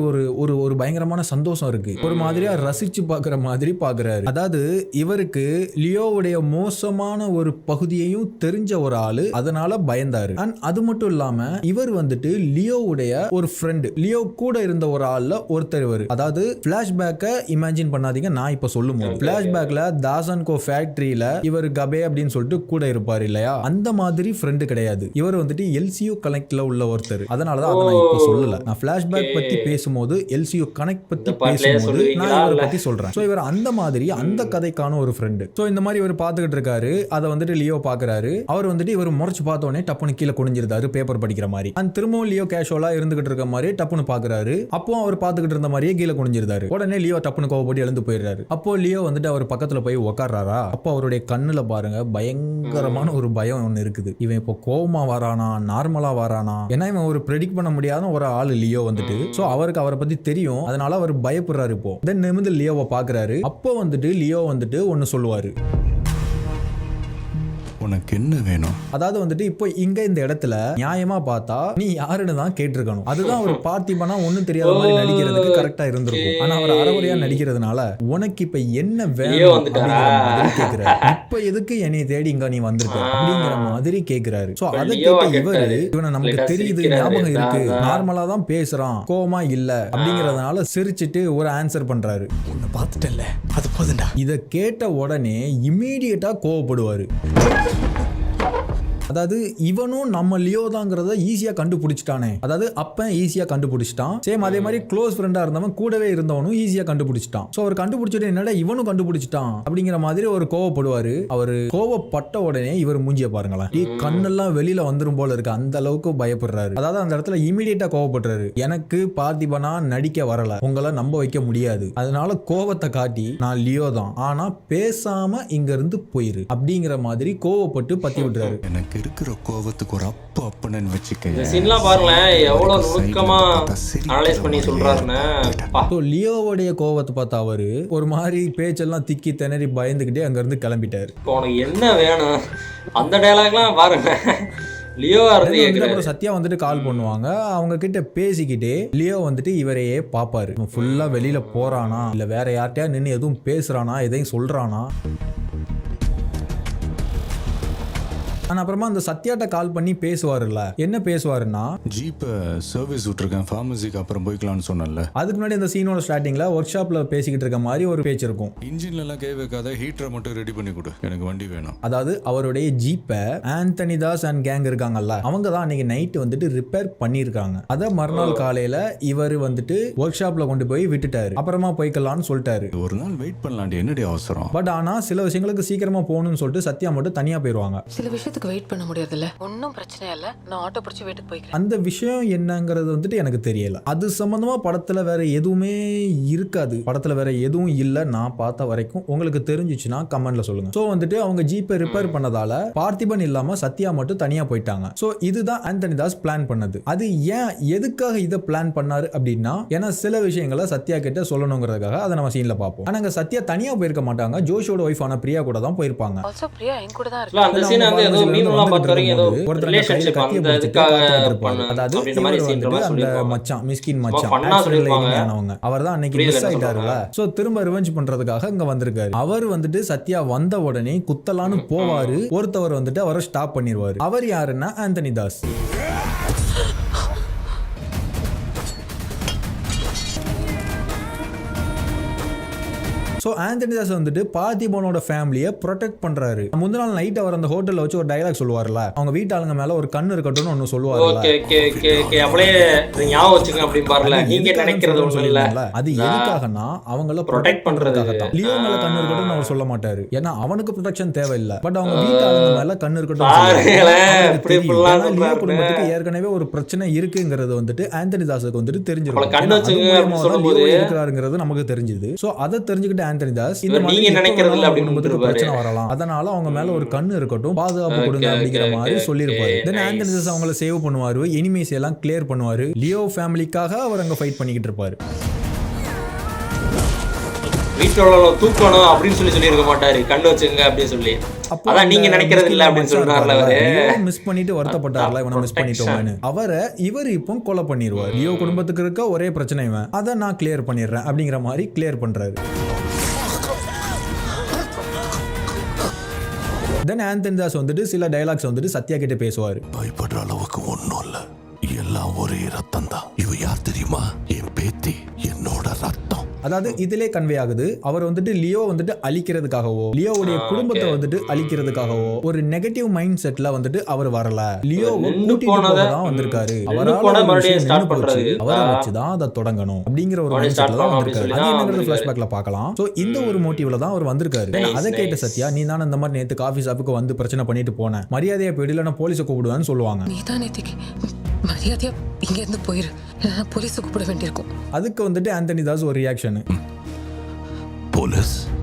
ஒரு பயங்கரமான சந்தோஷம் இருக்கு. ஒரு மாதிரியா ரசிச்சு பார்க்குற மாதிரி பார்க்குறாரு. அதாவது இவருக்கு லியோவுடைய மோசமான ஒரு பகுதியையும் தெரிஞ்ச ஒரு ஆளு, அதனால பயந்தாரு. அண்ட் அது மட்டும் இல்லாம இவர் வந்துட்டு லியோவுடைய ஒரு ஃப்ரெண்ட், லியோ கூட இருந்த ஒரு ஆள்ல ஒருத்தர் இவர். அதாவது பிளாஷ்பேக்கை இமேஜின் பண்ணாதீங்க. நான் இப்ப சொல்லும் போது பிளாஷ்பேக்ல தாசன் கோ ஃபேக்டரியில இவர் கபே அப்படின்னு சொல்லிட்டு கூட இருப்பார் இல்லையா? அந்த மாதிரி ஃப்ரெண்டு கிடையாது. இவர் வந்துட்டு எல்சியூ கனெக்ட்ல உள்ள ஒருத்தர். அதனாலதான் அதை நான் இப்ப சொல்லல. நான் பிளாஷ்பேக் பத்தி பேசும்போது எல்சியூ கனெக்ட் பத்தி பேசும்போது நான் இவரை பத்தி சொல்றேன். சோ இவர் அந்த மாதிரி அந்த கதைக்கான ஒரு ஃப்ரெண்டு. சோ இந்த மாதிரி இவர் பாத்துக்கிட்டு இருக்காரு. அதை வந்துட்டு லியோ பாக்குறாரு. அவர் வந்துட்டு இவர் முறைச்சு பார்த்த உடனே டப்புனு கீழே குனிஞ்சிருந்தாரு பேப்பர் படிக்கிற மாதிரி. அந்த திரும்பவும் லியோ கேஷுவலா இருந்துகிட்டு இருக்க மாதிரி டப்புனு பாக்குறாரு. அப்போ அவர் பாத்துக்கிட்டு இருந்த மாதிரியே கீழே குனிஞ்சிருந்தாரு. உடனே லியோ டப்புனு கோவப்பட்டு எழுந்து போயிடுறாரு. அப்போ லியோ வந்துட்டு அவர் பக்கத்துல போய் உட்கார்றாரா? அப்போ அவருடைய கண்ணுல பாருங்க பயங்கரமான ஒரு பயம் ஒன்னு இருக்குது. இவன் இப்போ கோவமா வரானா நார்மலா வரானா? ஏன்னா இவன் ஒரு ப்ரெடிக்ட் பண்ண முடியாத ஒரு ஆளு லியோ வந்துட்டு. சோ அவருக்கு அவரை பத்தி தெரியும். அதனால அவர் பயப்படுறாரு. இப்போ தென் நிமிர்ந்து லியோவை பாக்குறாரு. அப்போ வந்துட்டு லியோ வந்துட்டு ஒன்னு சொல்லுவாரு. உனக்கு என்ன வேணும்? அதாவது வந்துட்டு இப்போ இங்க இந்த இடத்துல நியாயமா பார்த்தா நீ யாருன்னு தான் கேட்டிருக்கணும். அதுதான் ஒரு பார்த்திபனா ஒண்ணும் தெரியாத மாதிரி நடிக்கிறதுக்கு கரெக்டா இருந்திருக்கும். ஆனா அவர் அறகுறையா நடிக்கிறதுனால உனக்கு இப்ப என்ன வேணும் கேக்குறாரு. இப்ப எதுக்கு என்னை தேடி இங்க நீ வந்திருக்க அப்படிங்கிற மாதிரி கேக்குறாரு. சோ அதை கேட்ட இவனை நமக்கு தெரியுது, ஞாபகம் இருக்கு, நார்மலா தான் பேசுறான், கோவமா இல்ல அப்படிங்கறதுனால சிரிச்சிட்டு ஒரு ஆன்சர் பண்றாரு. உன்னை பார்த்துட்டல, அது போதுண்டா. இதை கேட்ட உடனே இம்மீடியட்டா கோவப்படுவாரு. அதாவது இவனும் நம்ம லியோ தாங்கிறத ஈஸியா கண்டுபிடிச்சிட்டானே. அதாவது அப்ப ஈஸியா கண்டுபிடிச்சிட்டான். சேம் அதே மாதிரி க்ளோஸ் ஃப்ரெண்டா இருந்தவன் கூடவே இருந்தவனும் ஈஸியா கண்டுபிடிச்சிட்டான். சோ அவர் கண்டுபிடிச்சிட்டு என்னடா இவனும் கண்டுபிடிச்சிட்டான் அப்படிங்கிற மாதிரி ஒரு கோவப்படுவாரு. அவரு கோவப்பட்ட உடனே இவர் மூஞ்சிய பாருங்களேன், கண்ணெல்லாம் வெளியில வந்துரும் போல இருக்கு. அந்த அளவுக்கு பயப்படுறாரு. அதாவது அந்த இடத்துல இமீடியட்டா கோவப்படுறாரு. எனக்கு பார்த்திபனா நடிக்க வரல, உங்களை நம்ப வைக்க முடியாது, அதனால கோவத்தை காட்டி நான் லியோ தான், ஆனா பேசாம இங்க இருந்து போயிரு அப்படிங்கிற மாதிரி கோவப்பட்டு பத்தி விட்டுறாரு. எனக்கு இருக்கிற கோவத்துக்கு ஒரு அப்பன்னு வச்சுக்க. இந்த சீன்லாம் பாருங்களேன் எவ்வளவு நுணுக்கமா அனலைஸ் பண்ணி சொல்றாருன்னு. லியோவுடைய கோவத்தை பார்த்தா அவரு ஒரு மாதிரி பேச்செல்லாம் திக்கி திணறி பயந்துகிட்டே அங்க இருந்து கிளம்பிட்டாரு. இப்போ உனக்கு என்ன வேணும் அந்த டயலாக்லாம் பாருங்க. லியோ அப்புறம் சத்யா வந்துட்டு கால் பண்ணுவாங்க. அவங்க கிட்ட பேசிக்கிட்டே லியோ வந்துட்டு இவரையே பாப்பாரு. ஃபுல்லா வெளியில போறானா இல்ல வேற யார்கிட்டயா நின்று எதுவும் பேசுறானா எதையும் சொல்றானா. அப்புறமா அந்த சத்யாட்ட கால் பண்ணி பேசுவாருல்ல. என்ன பேசுவாருன்னா, ஜீப்பை சர்வீஸ் விட்டுருக்கேன், ஃபார்மசிக்கு அப்புறம் போய்க்கலாம்னு சொன்னல. அதுக்கு முன்னாடி அந்த சீனோட ஸ்டார்டிங்ல ஒர்க் ஷாப்ல பேசிக்கிட்டு இருக்க மாதிரி ஒரு பேச்சு இருக்கும். இன்ஜின்ல எல்லாம் கை வைக்காத, ஹீட்டரை மட்டும் ரெடி பண்ணி கொடு, எனக்கு வண்டி வேணும். அதாவது அவருடைய ஜீப்பை ஆந்தனி தாஸ் அண்ட் கேங் இருக்காங்கல்ல, அவங்க தான் அன்னைக்கு நைட் வந்துட்டு ரிப்பேர் பண்ணிருக்காங்க. அத மறுநாள் காலையில இவர் வந்துட்டு ஒர்க் ஷாப்ல கொண்டு போய் விட்டுட்டாரு. அப்புறமா போய்க்கலாம்னு சொல்லிட்டாரு. ஒரு நாள் வெயிட் பண்ணலாண்டி, என்னடி அவசரம்? பட் ஆனா சில விஷயங்களுக்கு சீக்கிரமா போகணும்னு சொல்லிட்டு சத்யா மட்டும் தனியா போயிருவாங்க. சில விஷயத்துக்கு வெயிட் பண்ண முடியாதுல்ல, ஒன்னும் பிரச்சனை இல்ல, நான் ஆட்டோ பிடிச்சு வீட்டுக்கு போய்க்கிறேன். அந்த விஷயம் என்னங்கிறது வந்துட்டு எனக்கு தெரியல. அது சம்பந்தமா படத்துல வேற எதுவுமே இருக்காது. படத்துல வேற எதுவும் இல்ல நான் பார்த்த வரைக்கும். உங்களுக்கு தெரிஞ்சிச்சுன்னா கமெண்ட்ல சொல்லுங்க. சோ வந்துட்டு அவங்க ஜீப்பை ரிப்பேர் பண்ணதால பார்த்திபன் இல்லாம சத்யா மட்டும் தனியா போயிட்டாங்க. சோ இதுதான் ஆந்தனி தாஸ் பிளான் பண்ணது. அது ஏன் எதுக்காக இதை பிளான் பண்ணாரு அப்படின்னா, ஏன்னா சில விஷயங்களை சத்யா கிட்ட சொல்லணுங்கிறதுக்காக அதை நம்ம சீன்ல பார்ப்போம். ஆனா அங்க சத்யா தனியா போயிருக்க மாட்டாங்க. ஜோஷோட ஒய்ஃபான பிரியா கூட தான் போயிருப்பாங்க. ஆல்சோ பிரியா என் கூட தான் இருக்கு. அந்த சீன் வந்து ஏதோ மீன்லாம் பார்த்த வரைக்கும் ஏதோ ரிலேஷன்ஷிப் அந்த இதுக்காக பண்ண அதாவது அப்படின்ற மாதிரி சீன் மாதிரி அந்த மச்சான் மிஸ்கின் மச்சான் அவர்தான் அன்னைக்கு மிஸ் ஆயிட்டாருல. சோ திரும்ப ரிவெஞ்ச் பண்றதுக்காக இங்க வந்திருக்காரு. அவர் வந்துட்டு சத்யா வந்த உடனே குத்தலான்னு போவாரு. ஒருத்தவர் வந்துட்டு அவரை ஸ்டாப் பண்ணிடுவாரு. அவர் யாருன்னா ஆந்தனி தாஸ். ஸோ ஆந்தனி தாஸ் வந்துட்டு பார்த்திபனோட ஃபேமிலியை ப்ரொடெக்ட் பண்றாரு. முந்தின நாள் நைட் அவர் அந்த ஹோட்டல்ல வச்சு ஒரு டயலாக் சொல்லுவார்ல, அவங்க வீட்டாளுங்க மேல ஒரு கண்ணு இருக்கட்டும்னு ஒன்னு சொல்லுவார்ல. அப்படியே ஞாபகம் வச்சுங்க அப்படி பாருல. நீங்க நினைக்கிறது ஒண்ணு இல்ல, அது எதுக்காகனா அவங்கள ப்ரொடெக்ட் பண்றதுக்காக தான். லியோ மேல கண்ணு இருக்கட்டும்னு அவர் சொல்ல மாட்டாரு, ஏன்னா அவனுக்கு ப்ரொடெக்ஷன் தேவையில்லை. பட் அவங்க வீட்டாளுங்க மேல கண்ணு இருக்கட்டும். லியோ குடும்பத்துக்கு ஏற்கனவே ஒரு பிரச்சனை இருக்குங்கிறது வந்துட்டு ஆந்தனி தாஸுக்கு வந்துட்டு தெரிஞ்சிருக்கும், இருக்கிறாருங்கிறது நமக்கு தெரிஞ்சது. சோ அதை தெரிஞ்சுக்கிட்டு ஆந்தனி தாஸ் இந்த மாதிரி குடும்பத்துக்கு பிரச்சனை வரலாம், அதனால அவங்க மேல ஒரு கண்ணு இருக்கட்டும், பாதுகாப்பு கொடுங்க அப்படிங்கிற மாதிரி சொல்லியிருப்பாரு. தென் ஆந்தனி தாஸ் அவங்கள சேவ் பண்ணுவாரு, எனிமீஸ் எல்லாம் கிளியர் பண்ணுவாரு. லியோ ஃபேமிலிக்காக அவர் அங்க ஃபைட் பண்ணிக்கிட்டு இருப்பாரு. வீட்டோட தூக்கணும் அப்படின்னு சொல்லியிருக்க மாட்டாரு, கண்ணு வச்சுங்க அப்படின்னு சொல்லி. அதான் நீங்க நினைக்கிறது இல்ல அப்படின்னு சொல்றாருல. அவரு மிஸ் பண்ணிட்டு வருத்தப்பட்டார்ல, இவனை மிஸ் பண்ணிட்டோம்னு. அவரை இவர் இப்போ கொலை பண்ணிடுவார். லியோ குடும்பத்துக்கு இருக்க ஒரே பிரச்சனை இவன், அதை நான் கிளியர் பண்ணிடுறேன் அப்படிங்கிற மாதிரி கிளியர் பண்றாரு. தென் ஆந்தனி தாஸ் வந்துட்டு சில டயலாக்ஸ் வந்துட்டு சத்யா கிட்ட பேசுவாரு. பயப்படுற அளவுக்கு ஒன்றும் இல்லை, எல்லாம் ஒரே ரத்தம் தான். இவ யார் தெரியுமா? என் பேத்தி, என்னோட ரத்தம். அதாவது இதிலே கன்வே ஆகுது, அவர் வந்துட்டு லியோ வந்துட்டு அழிக்கிறதுக்காகவோ லியோவுடைய குடும்பத்தை வந்துட்டு அழிக்கிறதுக்காகவோ ஒரு நெகட்டிவ் மைண்ட் செட்ல வந்துட்டு அவர் வரல. லியோவை கூட்டிட்டு போகதான் வந்திருக்காரு. அவரை வச்சுதான் அதை தொடங்கணும் அப்படிங்கிற ஒரு மைண்ட் செட்ல தான் வந்திருக்காரு. அது என்னங்கிறது ஃபிளாஷ்பேக்ல பார்க்கலாம். சோ இந்த ஒரு மோட்டிவ்ல தான் அவர் வந்திருக்காரு. அதை கேட்ட சத்யா, நீ தானே இந்த மாதிரி நேத்து காஃபி ஷாப்புக்கு வந்து பிரச்சனை பண்ணிட்டு போன, மரியாதையா போயிடு இல்லைன்னா போலீஸை கூப்பிடுவான்னு சொல்லுவாங்க. மரியாதையா இங்க இருந்து போயிரு, போலீஸை கூப்பிட வேண்டியிருக்கும். அதுக்கு வந்துட்டு ஆந்தனி தாஸ் ஒரு ரியாக்ஷன்,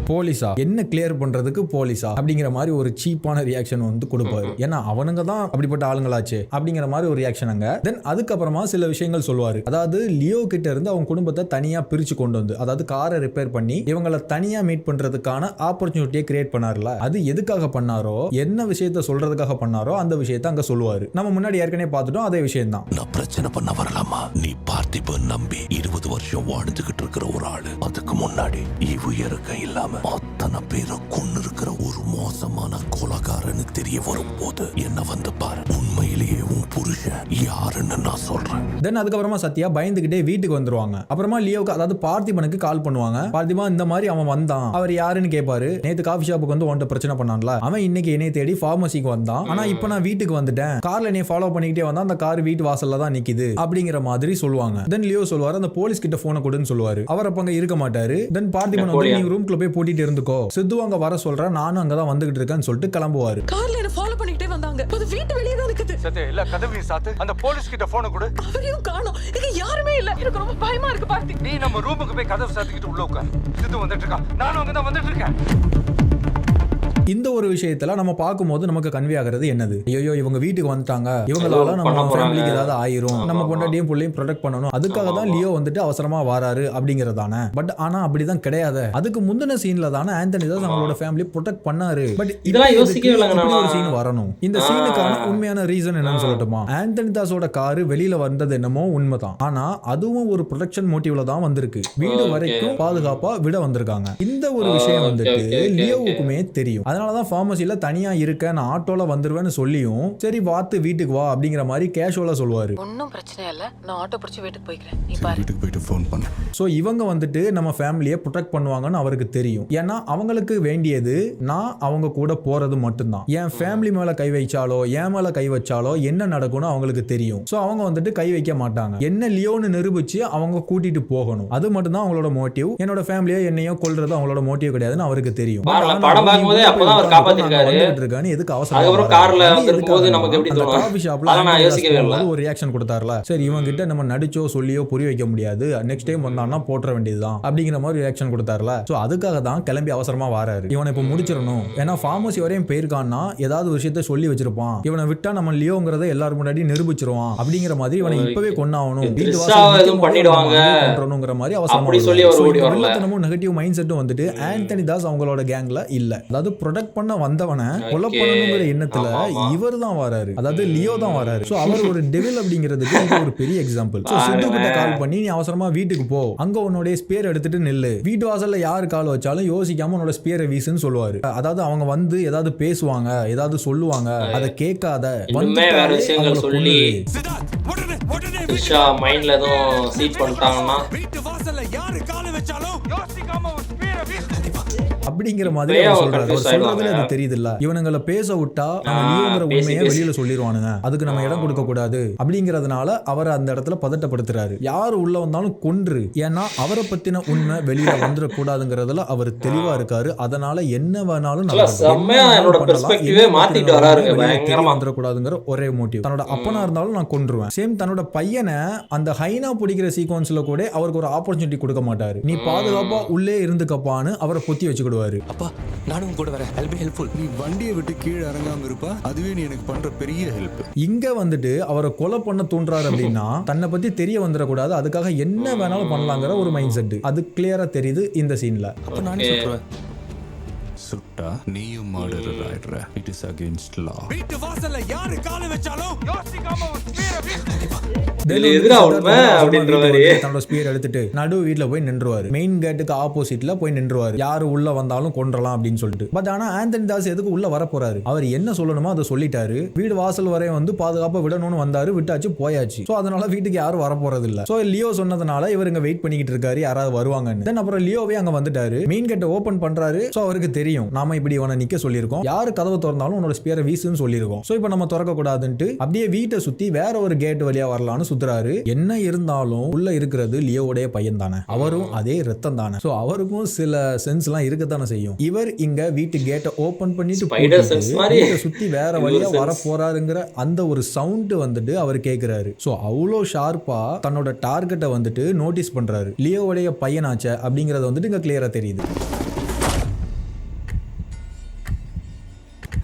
போலீஸா என்ன கிளியர் பண்றதுக்கு போலீஸா அப்படிங்கிற மாதிரி ஒரு சீப்பான ரியாக்ஷன் வந்து கொடுப்பாரு. ஏன்னா அவனுங்க தான் அப்படிப்பட்ட ஆளுங்களாச்சு அப்படிங்கிற மாதிரி ஒரு ரியாக்ஷன் அங்க. தென் அதுக்கப்புறமா சில விஷயங்கள் சொல்லுவாரு. அதாவது லியோ கிட்ட இருந்து அவங்க குடும்பத்தை தனியா பிரிச்சு கொண்டு வந்து, அதாவது காரை ரிப்பேர் பண்ணி இவங்களை தனியா மீட் பண்றதுக்கான ஆப்பர்ச்சுனிட்டியை கிரியேட் பண்ணாருல, அது எதுக்காக பண்ணாரோ, என்ன விஷயத்த சொல்றதுக்காக பண்ணாரோ அந்த விஷயத்த அங்க சொல்லுவாரு. நம்ம முன்னாடி ஏற்கனவே பார்த்துட்டோம், அதே விஷயம் தான். நான் பிரச்சனை பண்ண வரலாமா? நீ பார்த்திபன் நம்பி 20 வருஷம் வாழ்ந்துகிட்டு இருக்கிற ஒரு ஆளு, அதுக்கு முன்னாடி இவு இறக்க இல்லாம அத்தனை பேரை கொண்டு இருக்கிற ஒரு மோசமான கொலைகாரன்னு தெரிய வரும் போது என்ன வந்து பாரு, உண்மையிலேயே உன் புருஷன் யாருன்னு நான் சொல்றேன். தென் அதுக்கப்புறமா சத்யா பயந்துகிட்டே வீட்டுக்கு வந்துருவாங்க. அப்புறமா லியோக்கு, அதாவது பார்த்திபனுக்கு கால் பண்ணுவாங்க. பார்த்திபா இந்த மாதிரி அவன் வந்தான், அவர் யாருன்னு கேட்பாரு. நேத்து காஃபி ஷாப்புக்கு வந்து உன்ட்ட பிரச்சனை பண்ணான்ல, அவன் இன்னைக்கு என்னை தேடி ஃபார்மசிக்கு வந்தான், ஆனா இப்ப நான் வீட்டுக்கு வந்துட்டேன், கார்ல என்னை ஃபாலோ பண்ணிக்கிட்டே வந்தா, அந்த கார் வீட்டு வாசல்ல தான் நிக்குது அப்படிங்கிற மாதிரி சொல்லுவாங்க. தென் லியோ சொல்லுவாரு, அந்த போலீஸ் கிட்ட போனை கொடுன்னு சொல்லுவாரு. அவர் அப்ப அங்க இருக்க மாட்டாரு. தென் பார்த்திபன் வந்து நீங்க ரூம்குள்ள போய் பூட்டிட்டு இருந்துக்கோ, சித்து அங்க வர சொல்றேன், நானும் அங்கதான் வந்துகிட்டு இருக்கேன்னு சொல்லிட்டு கிளம்புவாரு. கார்ல என்ன ஃபாலோ பண்ணிட்டே வந்தாங்க, அது வீட்டு வெளியே தான் இருக்குது. சத்தே எல்லா கதவையும் சாத்து, அந்த போலீஸ் கிட்ட போன் கொடு. அவரையும் காணோம், இங்க யாருமே இல்ல, எனக்கு ரொம்ப பயமா இருக்கு. பார்த்தி, நீ நம்ம ரூமுக்கு போய் கதவை சாத்திக்கிட்டு உள்ள உட்கார். சித்து வந்துட்டு இருக்கான், நானும் அங்க தான் வந்துட்டு இருக்கேன். இந்த ஒரு விஷயத்துல நம்ம பார்க்கும்போது நமக்கு கன்வே ஆகிறது என்னது, ஐயோ இவங்க வீட்டுக்கு வந்துட்டாங்க, இவங்களால நம்ம ஃபேமிலிக்கு ஏதாவது ஆயிரும், நம்ம பொண்டாட்டியும் புள்ளையும் ப்ரொடெக்ட் பண்ணணும், அதுக்காக தான் லியோ வந்துட்டு அவசரமா வராரு அப்படிங்கறதானே. பட் ஆனா அப்படிதான் கிடையாது. அதுக்கு முந்தின சீன்ல தானே ஆந்தனி தாஸ் அவங்களோட ஃபேமிலி ப்ரொடெக்ட் பண்ணாரு. பட் இதெல்லாம் யோசிக்கவே இல்லங்க. ஒரு சீன் வரணும். இந்த சீனுக்கான உண்மையான ரீசன் என்னன்னு சொல்லட்டுமா, ஆந்தனி தாஸோட கார் வெளியில வந்தது என்னமோ உண்மைதான், ஆனா அதுவும் ஒரு ப்ரொடெக்ஷன் மோட்டிவ்ல தான் வந்திருக்கு. வீடு வரைக்கும் பாதுகாப்பா விட வந்திருக்காங்க. இந்த ஒரு விஷயம் வந்துட்டு லியோவுக்குமே தெரியும். அதனாலதான் ஃபார்மசில தனியா இருக்க, நான் ஆட்டோல வந்துருவேன்னு சொல்லியும் சரி வாத்து வீட்டுக்கு வா அப்படிங்கிற மாதிரி கேஷுவலா சொல்லுவாரு. ஒன்னும் பிரச்சனை இல்ல, நான் ஆட்டோ பிடிச்சு வீட்டுக்கு போய்க்கிறேன், நீ பாரு. வீட்டுக்கு போயிட்டு ஃபோன் பண்ணு. சோ இவங்க வந்துட்டு நம்ம ஃபேமிலியை ப்ரொடெக்ட் பண்ணுவாங்கன்னு அவருக்கு தெரியும். ஏன்னா அவங்களுக்கு வேண்டியது நான் அவங்க கூட போறது மட்டும்தான். என் ஃபேமிலி மேல கை வைச்சாலோ என் மேல கை வச்சாலோ என்ன நடக்கும்னு அவங்களுக்கு தெரியும். சோ அவங்க வந்துட்டு கை வைக்க மாட்டாங்க. என்ன லியோன்னு நிரூபிச்சு அவங்க கூட்டிட்டு போகணும், அது மட்டும் தான் அவங்களோட மோட்டிவ். என்னோட ஃபேமிலியோ என்னையோ கொல்றது அவங்களோட மோட்டிவ் கிடையாதுன்னு அவருக்கு தெரியும். ஒரு ரியாக்ஷன் கொடுத்தாருல, சரி இவங்க கிட்ட நம்ம நடிச்சோ சொல்லியோ புரிய வைக்க முடியாது, நெக்ஸ்ட் டைம் வந்தான்னா போற்ற வேண்டியதுதான் அப்படிங்கிற மாதிரி ரியாக்ஷன் கொடுத்தாருல. சோ அதுக்காக தான் கிளம்பி அவசரமா வராரு. இவனை இப்ப முடிச்சிடணும், ஏன்னா ஃபார்மசி வரையும் போயிருக்கான்னா ஏதாவது விஷயத்த சொல்லி வச்சிருப்பான், இவனை விட்டா நம்ம லியோங்கிறத எல்லாரும் முன்னாடி நிரூபிச்சிருவான் அப்படிங்கிற மாதிரி இவனை இப்பவே கொன்னாகணும், வீட்டு வாசல் பண்றணுங்கிற மாதிரி அவசரமா நெகட்டிவ் மைண்ட் செட்டும் வந்துட்டு ஆந்தனி தாஸ் அவங்களோட கேங்ல இல்ல. அதாவது ப்ரொடெக்ட் பண்ண வந்தவனை கொலை பண்ணணுங்கிற எண்ணத்துல இவர் தான் வராரு, அதாவது லியோ தான் வராரு. சோ அவர் ஒரு டெவில் அப்படிங்கிறதுக்கு இது ஒரு பெரிய எக்ஸாம்பிள். சோ சித்து கிட்ட கால் பண்ணி நீ அவசரமா வீட்டுக்கு போ, அங்க உன்னோட ஸ்பியர் எடுத்துட்டு நில்லு, வீட்டு வாசல்ல யாரு கால் வச்சாலும் யோசிக்காம உன்னோட ஸ்பியரை வீசுன்னு சொல்லுவாரு. அதாவது அவங்க வந்து ஏதாவது பேசுவாங்க, ஏதாவது சொல்லுவாங்க, அதை கேட்காத வந்து வேற விஷயங்கள் சொல்லி த்ரிஷா மைண்ட்ல ஏதோ சீட் பண்ணிட்டாங்கன்னா வீட்டு வாசல்ல யாரு கால் வச்சாலும் யோசிக்காம ஒரு ஸ்பியரை வீசு. அப்படிங்கிற மாதிரி அவர் சொல்றாரு. அவர் சொல்றதுல அது தெரியுது இல்ல, இவனுங்களை பேச விட்டா நம்ம லியோங்கிற உண்மையை வெளியில சொல்லிடுவானுங்க, அதுக்கு நம்ம இடம் கொடுக்க கூடாது அப்படிங்கறதுனால அவர் அந்த இடத்துல பதட்டப்படுத்துறாரு. யாரு உள்ள வந்தாலும் கொன்று, ஏன்னா அவரை பத்தின உண்மை வெளியில வந்துடக்கூடாதுங்கிறதுல அவர் தெளிவா இருக்காரு. அதனால என்ன வேணாலும் வந்துடக்கூடாதுங்கிற ஒரே மோட்டிவ். தன்னோட அப்பனா இருந்தாலும் நான் கொன்றுவேன். சேம் தன்னோட பையனை அந்த ஹைனா பிடிக்கிற சீக்வன்ஸ்ல கூட அவருக்கு ஒரு ஆப்பர்ச்சுனிட்டி கொடுக்க மாட்டாரு. நீ பாதுகாப்பா உள்ளே இருந்துக்கப்பான்னு அவரை பொத்தி வச்சுக்கிடுவாரு. அப்பா நானும் கூட வரேன், I'll be helpful. நீ வண்டியை விட்டு கீழே இறங்காம இருப்பா, அதுவே நீ எனக்கு பண்ற பெரிய ஹெல்ப். இங்க வந்துட்டு அவரை கொலை பண்ண தூண்டுறாரு அப்படின்னா தன்னை பத்தி தெரிய வந்துடக்கூடாது, அதுக்காக என்ன வேணாலும் பண்ணலாங்கிற ஒரு மைண்ட் செட் அது கிளியரா தெரியுது இந்த சீன்ல. அப்ப நானே சொல்றேன், சுட்டா நீயும் மர்டரர் ஆயிடுற. இட் இஸ் அகைன்ஸ்ட் லா. வீட்டு வாசல்ல யாரு காலை வச்சாலும் யோசிக்காம ஒரு ஸ்பீரை தன்னோட ஸ்பீர் எடுத்துட்டு நடு வீட்டுல போய் நின்றுவாரு. மெயின் கேட்டுக்கு ஆப்போசிட்ல போய் நின்றுவாரு. யாரு உள்ள வந்தாலும் கொன்றலாம் அப்படின்னு சொல்லிட்டு. பட் ஆனா ஆந்தனி தாஸ் எதுக்கு உள்ள வர போறாரு? அவர் என்ன சொல்லணுமோ அதை சொல்லிட்டாரு. வீடு வாசல் வரையும் வந்து பாதுகாப்பா விடணும்னு வந்தாரு, விட்டாச்சு, போயாச்சு. சோ அதனால வீட்டுக்கு யாரும் வர போறது இல்ல. சோ லியோ சொன்னதுனால இவர் இங்க வெயிட் பண்ணிக்கிட்டு இருக்காரு, யாராவது வருவாங்கன்னு. தென் அப்புறம் லியோவே அங்க வந்துட்டாரு. மெயின் கேட்டை ஓபன் பண்றாரு. சோ அவருக்கு தெரியும் நாம இப்படி இவனை நிக்க சொல்லியிருக்கோம், யாரு கதவை திறந்தாலும் உன்னோட ஸ்பியரை வீசுன்னு சொல்லியிருக்கோம். சோ இப்போ நம்ம திறக்க கூடாதுன்ட்டு அப்படியே வீட்டை சுத்தி வேற ஒரு கேட் வழியா வரலாம்னு சுத்துறாரு. என்ன இருந்தாலும் உள்ள இருக்கிறது லியோவுடைய பையன் தானே, அவரும் அதே ரத்தம் தானே. சோ அவருக்கும் சில சென்ஸ் எல்லாம் இருக்கத்தானே செய்யும். இவர் இங்க வீட்டு கேட்டை ஓபன் பண்ணிட்டு சுத்தி வேற வழியா வர போறாருங்கிற அந்த ஒரு சவுண்ட் வந்துட்டு அவர் கேட்கிறாரு. சோ அவ்வளோ ஷார்ப்பா தன்னோட டார்கெட்டை வந்துட்டு நோட்டீஸ் பண்றாரு. லியோவுடைய பையனாச்ச அப்படிங்கறது வந்துட்டு இங்க கிளியரா தெரியுது.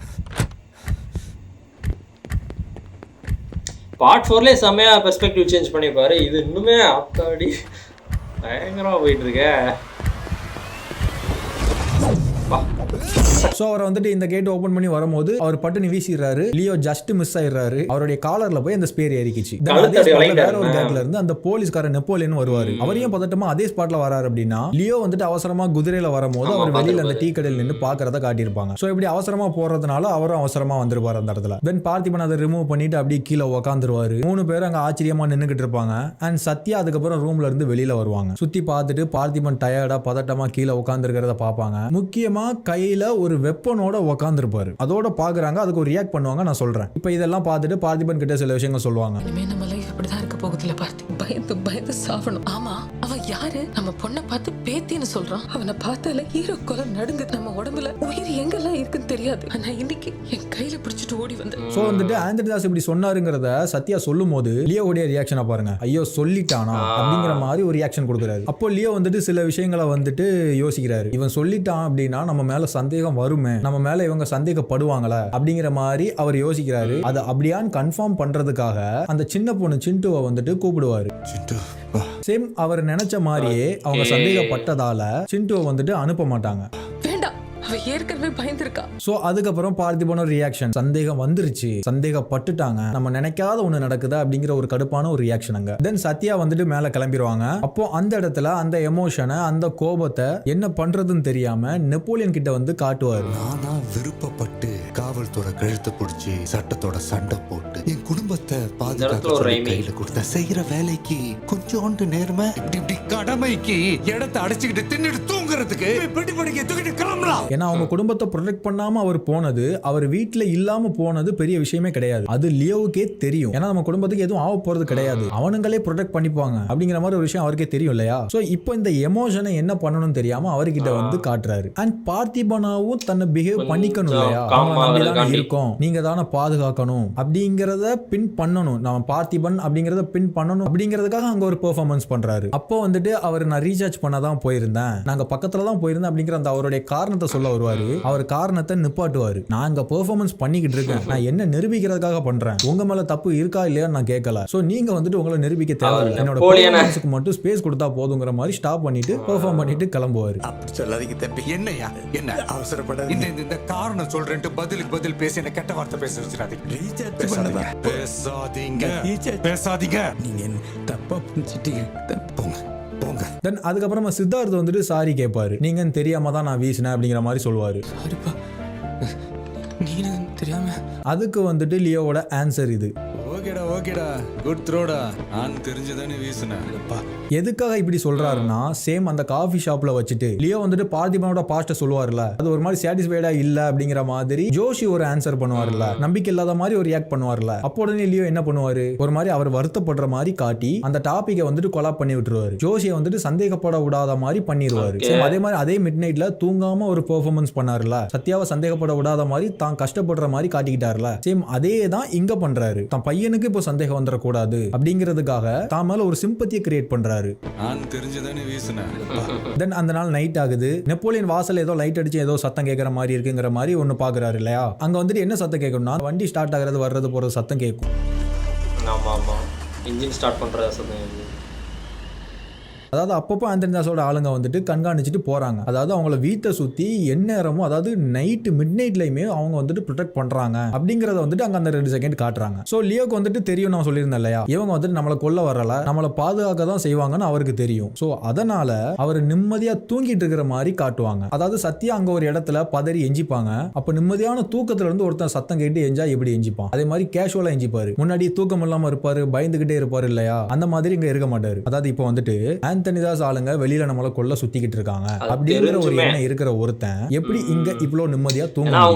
பார்ட் 4லே செம்மையா பெர்ஸ்பெக்டிவ் சேஞ்ச் பண்ணிப்பாரு. இது இன்னுமே அப்பாடி பயங்கரமா போயிட்டு இருக்க. சோ அவரை வந்துட்டு இந்த கேட் ஓபன் பண்ணி வரும்போது அவர் பட்டுன்னு வீசிடுறாரு. லியோ ஜஸ்ட் மிஸ் ஆயிடுறாரு. அவருடைய காலர்ல போய் அந்த ஸ்பேர் ஏறிக்கிச்சு. வேற ஒரு கேட்ல இருந்து அந்த போலீஸ்காரர் நெப்போலியன் வருவாரு. அவரையும் பதட்டமா அதே ஸ்பாட்ல வராரு. அப்படின்னா லியோ வந்துட்டு அவசரமா குதிரையில வரும்போது அவர் வெளியில அந்த டீ கடையில் நின்று பாக்குறத காட்டியிருப்பாங்க. சோ இப்படி அவசரமா போறதுனால அவரும் அவசரமா வந்துருப்பாரு அந்த இடத்துல. தென் பார்த்திபன் அதை ரிமூவ் பண்ணிட்டு அப்படியே கீழே உட்காந்துருவாரு. 3 பேரும் அங்க ஆச்சரியமா நின்னுகிட்டு இருப்பாங்க. அண்ட் சத்யா அதுக்கப்புறம் ரூம்ல இருந்து வெளியில வருவாங்க. சுத்தி பார்த்துட்டு பார்த்திபன் டயர்டா பதட்டமா கீழே உட்கார்ந்து இருக்கிறத பாப்பாங்க. முக்கியமா கையில ஒரு வெப்பனோட உட்காந்துருப்பாரு. அதோட பாக்குறாங்க, அதுக்கு ஒரு ரியாக்ட் பண்ணுவாங்க. நான் சொல்றேன் இப்ப இதெல்லாம் பார்த்துட்டு பார்த்திபன் கிட்ட சில விஷயங்கள் சொல்லுவாங்க. இனிமே நம்ம லைஃப் இப்படிதான் இருக்க போகுதுல பார்த்தி, பயந்து சாவணும். ஆமா அவன் யாரு? நம்ம பொண்ணை பார்த்து பேத்தின்னு சொல்றான். அவனை பார்த்தால ஹீரோ கொலை நடுங்க. நம்ம உடம்புல உயிர் எங்கெல்லாம் இருக்குன்னு தெரியாது. ஆனா இன்னைக்கு என் கையில பிடிச்சிட்டு ஓடி வந்து சோ வந்துட்டு ஆந்தனி தாஸ் இப்படி சொன்னாருங்கிறத சத்யா சொல்லும் போது லியோவுடைய ரியாக்ஷனை பாருங்க. ஐயோ சொல்லிட்டானா அப்படிங்கிற மாதிரி ஒரு ரியாக்ஷன் கொடுக்குறாரு. அப்போ லியோ வந்துட்டு சில விஷயங்களை வந்துட்டு யோசிக்கிறாரு. இவன் சொல்லிட்டான் அப்படின்னா நம்ம மேல சந்தேகம் வருமே, நம்ம மேல இவங்க சந்தேகப்படுவாங்களா அப்படிங்கிற மாதிரி அவர் யோசிக்கிறாரு. அது அப்படியான்னு கன்ஃபார்ம் பண்றதுக்காக அந்த சின்ன பொண்ணு சிண்டுவை வந்துட்டு கூப்பிடுவாரு. சேம் அவர் நினைச்ச மாதிரியே அவங்க சந்தேகப்பட்டதால சிண்டுவை வந்துட்டு அனுப்ப மாட்டாங்க. ஏற்கனவே பயந்துருக்கா. சோ அதுக்கப்புறம் பார்த்திபனோட ரியாக்ஷன், சந்தேகம் வந்துருச்சு, சந்தேகப்பட்டுட்டாங்க, நம்ம நினைக்காத ஒண்ணு நடக்குதா அப்படிங்கிற ஒரு கடுப்பான ஒரு ரியாக்ஷன் அங்க. தென் சத்யா வந்துட்டு மேல கிளம்பிடுவாங்க. அப்போ அந்த இடத்துல அந்த எமோஷனை, அந்த கோபத்தை என்ன பண்றதுன்னு தெரியாம நெப்போலியன் கிட்ட வந்து காட்டுவாரு. நானா விருப்பப்பட்டு காவல்துறை கழுத்தை பிடிச்சி சட்டத்தோட சண்டை போட்டு என் குடும்பத்தை பாதுகாக்க கையில கொடுத்த செய்யற வேலைக்கு கொஞ்சோண்டு நேர்மை, இப்படி கடமைக்கு இடத்தை அடைச்சுக்கிட்டு தின்னுட்டு தூங்குறதுக்கு பிடிபடிக்க தூக்கிட்டு கிளம்புறா. ஏன்னா அவங்க குடும்பத்தை ப்ரொடெக்ட் பண்ணாம அவர் போனது, அவர் வீட்டுல இல்லாம போனது பெரிய விஷயமே கிடையாது. அது லியோவுக்கே தெரியும். ஏன்னா நம்ம குடும்பத்துக்கு எதுவும் ஆக போறது கிடையாது, அவனுங்களே ப்ரொடெக்ட் பண்ணிப்பாங்க அப்படிங்கிற மாதிரி ஒரு விஷயம் அவருக்கே தெரியும் இல்லையா. சோ இப்போ இந்த எமோஷனை என்ன பண்ணணும்னு தெரியாம அவர்கிட்ட வந்து காட்டுறாரு. அண்ட் பார்த்திபனாவும் தன்னை பிஹேவ் பண்ணிக்கணும் இல்லையா, இருக்கும், நீங்க தானே பாதுகாக்கணும் அப்படிங்கறத பின் பண்ணணும், நம்ம பார்த்திபன் அப்படிங்கறத பின் பண்ணணும் அப்படிங்கறதுக்காக அங்க ஒரு பெர்ஃபார்மன்ஸ் பண்றாரு. அப்போ வந்துட்டு அவர் நான் ரீசார்ஜ் பண்ண தான் போயிருந்தேன், நாங்க பக்கத்துல தான் போயிருந்தேன் அப்படிங்கிற அந்த அவருடைய காரணத்தை சொல்ல வருவாரு. அவர் காரணத்தை நிப்பாட்டுவாரு. நான் அங்க பெர்ஃபார்மன்ஸ் பண்ணிக்கிட்டு இருக்கேன், நான் என்ன நிரூபிக்கிறதுக்காக பண்றேன், உங்க மேல தப்பு இருக்கா இல்லையா நான் கேட்கல. சோ நீங்க வந்துட்டு உங்களை நிரூபிக்க தேவையில்லை, என்னோட பெர்ஃபார்மன்ஸ்க்கு மட்டும் ஸ்பேஸ் கொடுத்தா போதுங்கிற மாதிரி ஸ்டாப் பண்ணிட்டு பெர்ஃபார்ம் பண்ணிட்டு கிளம்புவாரு. அப்படி சொல்லாதீங்க தம்பி. என்னையா என்ன அவசரப்படாத, இந்த காரணம் சொல்றேன்ட்டு பதிலுக்கு பதில் பேசி என்ன கெட்ட வார்த்தை பேச வச்சிடாதீங்க. ரீசார்ஜ் பண்ணதா பேசாதீங்க. நீங்க தப்பா புரிஞ்சிட்டீங்க. போங்க. தென் அதுக்கப்புறமா சித்தார்த் வந்துட்டு சாரி கேட்பாரு. நீங்க தெரியாம தான் நான் வீசினேன் அப்படிங்கிற மாதிரி சொல்லுவாரு. தெரியாம. அதுக்கு வந்துட்டு லியோவோட ஆன்சர் இது. ஓகேடா குட் த்ரோடா நான் தெரிஞ்சுதானே வீசுனேன். எதுக்காக இப்படி சொல்றாருன்னா சேம் அந்த காஃபி ஷாப்ல வச்சுட்டு லியோ வந்துட்டு பார்த்திபனோட பாஸ்ட சொல்லுவார்ல, அது ஒரு மாதிரி சாட்டிஸ்ஃபைடா இல்ல அப்படிங்கிற மாதிரி ஜோஷி ஒரு ஆன்சர் பண்ணுவார்ல, நம்பிக்கை இல்லாத மாதிரி ஒரு ரியாக்ட் பண்ணுவார்ல. அப்போ உடனே லியோ என்ன பண்ணுவாரு, ஒரு மாதிரி அவர் வருத்தப்படுற மாதிரி காட்டி அந்த டாபிக்கை வந்துட்டு கொலாப் பண்ணி விட்டுருவாரு. ஜோஷியை வந்துட்டு சந்தேகப்பட விடாத மாதிரி பண்ணிடுவாரு. அதே மாதிரி அதே மிட் நைட்ல தூங்காம ஒரு பெர்ஃபார்மன்ஸ் பண்ணாருல, சத்யாவை சந்தேகப்பட விடாத மாதிரி தான் கஷ்டப்படுற மாதிரி காட்டிக்கிட்டாருல, சேம் அதே தான் இங்க பண்றாரு. தான் பையனுக்கு இப்போ சந்தேகம் வந்துடக்கூடாது அப்படிங்கிறதுக்காக தான் மேல ஒரு சிம்பத்தியை கிரியேட் பண்றாரு. நான் தெரிஞ்சுதானே வீசுனேன். தென் அந்த நாள் நைட் ஆகுது. நெப்போலியன் வாசல் ஏதோ லைட் அடிச்சு ஏதோ சத்தம் கேட்கற மாதிரி இருக்குங்கிற மாதிரி ஒன்னு பாக்குறாரு இல்லையா. அங்க வந்துட்டு என்ன சத்தம் கேட்கணும்னா வண்டி ஸ்டார்ட் ஆகுறது வர்றது போறது சத்தம் கேட்கும். ஆமா ஆமா, இன்ஜின் ஸ்டார்ட் பண்ற சத்தம். அதாவது அப்பப்போ ஆந்தனி தாஸோட ஆளுங்க வந்துட்டு கண்காணிச்சுட்டு போறாங்க. அதாவது அவங்கள வீட்டை சுத்தி எந்நேரமும், அதாவது நைட்டு மிட் நைட்லயுமே அவங்க வந்துட்டு ப்ரொடெக்ட் பண்றாங்க அப்படிங்கறத வந்துட்டு அங்க அந்த 2 செகண்ட் காட்டுறாங்க. சோ லியோக்கு வந்துட்டு தெரியும், நான் சொல்லியிருந்தேன் இல்லையா, இவங்க வந்துட்டு நம்மளை கொல்ல வரல, நம்மளை பாதுகாக்க தான் செய்வாங்கன்னு அவருக்கு தெரியும். சோ அதனால அவர் நிம்மதியா தூங்கிட்டு இருக்கிற மாதிரி காட்டுவாங்க. அதாவது சத்யா அங்க ஒரு இடத்துல பதறி எஞ்சிப்பாங்க. அப்ப நிம்மதியான தூக்கத்துல இருந்து ஒருத்தன் சத்தம் கேட்டு எஞ்சியா எப்படி எஞ்சிப்பான், அதே மாதிரி கேஷுவலா எஞ்சிப்பாரு. முன்னாடி தூக்கம் இல்லாம இருப்பாரு, பயந்துகிட்டே இருப்பாரு இல்லையா, அந்த மாதிரி இங்க இருக்க மாட்டாரு. அதாவது இப்போ வந்துட்டு ஆந்தனி தாஸ் ஆளுங்க வெளியில நம்மள கொல்ல சுத்திக்கிட்டு இருக்காங்க அப்படிங்கிற ஒரு எண்ணம் இருக்கிற ஒருத்தன் எப்படி இங்க இவ்வளவு நிம்மதியா தூங்குவான்.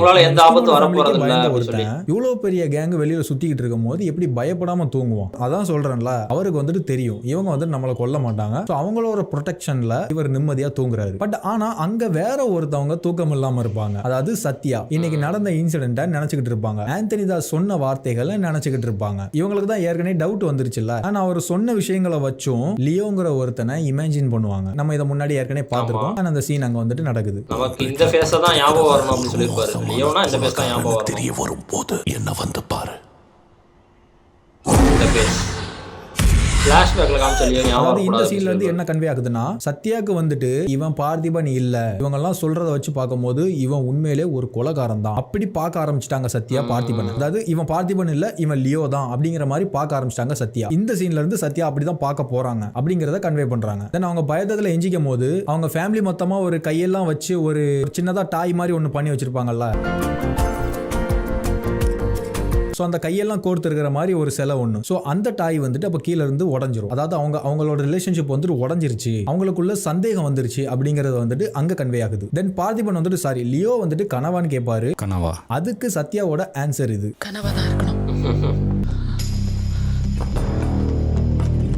ஒருத்தன் இவ்வளவு பெரிய கேங் வெளியில சுத்திக்கிட்டு இருக்கும் போது எப்படி பயப்படாம தூங்குவான். அதான் சொல்றேன்ல, அவருக்கு வந்துட்டு தெரியும் இவங்க வந்துட்டு நம்மள கொல்ல மாட்டாங்க. அவங்களோட ப்ரொடெக்ஷன்ல இவர் நிம்மதியா தூங்குறாரு. பட் ஆனா அங்க வேற ஒருத்தவங்க தூக்கம் இல்லாம இருப்பாங்க. அதாவது சத்யா இன்னைக்கு நடந்த இன்சிடென்ட்டை நினைச்சுக்கிட்டு இருப்பாங்க. ஆந்தனி தாஸ் சொன்ன வார்த்தைகளை நினைச்சுக்கிட்டு இருப்பாங்க. இவங்களுக்கு தான் ஏற்கனவே டவுட் வந்துருச்சுல்ல. ஆனா அவர் சொன்ன விஷயங்களை வச்சும் லியோங்கிற ஒருத்தனை இமேஜின் பண்ணுவாங்க. நம்ம இத முன்னாடி ஏற்கனவே பார்த்திருக்கோம். ஆனா அந்த சீன் அங்க வந்துட்டு நடக்குது. நமக்கு இந்த ஃபேஸ் தான் ஞாபகம் வரணும் அப்படி சொல்லிருப்பாரு. லியோனா இந்த ஃபேஸ் தான் ஞாபகம் வரணும். தெரிய வரும்போது என்ன வந்து பாரு. இந்த ஃபேஸ் ஃபிளாஷ்பேக்ல காமிச்ச லியோ ஞாபகம். அதாவது இந்த சீன்ல இருந்து என்ன கன்வே ஆகுதுன்னா, சத்யாக்கு வந்துட்டு இவன் பார்த்திபன் இல்ல, இவங்க எல்லாம் சொல்றத வச்சு பார்க்கும்போது இவன் உண்மையிலே ஒரு கொலைகாரன் தான் அப்படி பார்க்க ஆரம்பிச்சிட்டாங்க சத்யா பார்த்திபன். அதாவது இவன் பார்த்திபன் இல்ல, இவன் லியோ தான் அப்படிங்கிற மாதிரி பார்க்க ஆரம்பிச்சிட்டாங்க சத்யா. இந்த சீன்ல இருந்து சத்யா அப்படிதான் பார்க்க போறாங்க அப்படிங்கறத கன்வே பண்றாங்க. தென் அவங்க பயத்துல எஞ்சிக்கும் போது அவங்க ஃபேமிலி மொத்தமா ஒரு கையெல்லாம் வச்சு ஒரு சின்னதா டாய் மாதிரி ஒன்னு பண்ணி வச்சிருப்பாங்கல்ல. ஸோ அந்த கையெல்லாம் கோர்த்து இருக்கிற மாதிரி ஒரு சிலை ஒன்று. ஸோ அந்த டாய் வந்துட்டு அப்போ கீழே இருந்து உடஞ்சிரும். அதாவது அவங்களோட ரிலேஷன்ஷிப் வந்துட்டு உடஞ்சிருச்சு, அவங்களுக்குள்ள சந்தேகம் வந்துருச்சு அப்படிங்கறது வந்துட்டு அங்க கன்வே ஆகுது. தென் பார்த்திபன் வந்துட்டு சாரி லியோ வந்துட்டு கனவான்னு கேட்பாரு. கனவா? அதுக்கு சத்யாவோட ஆன்சர் இது கனவா தான் இருக்கணும்.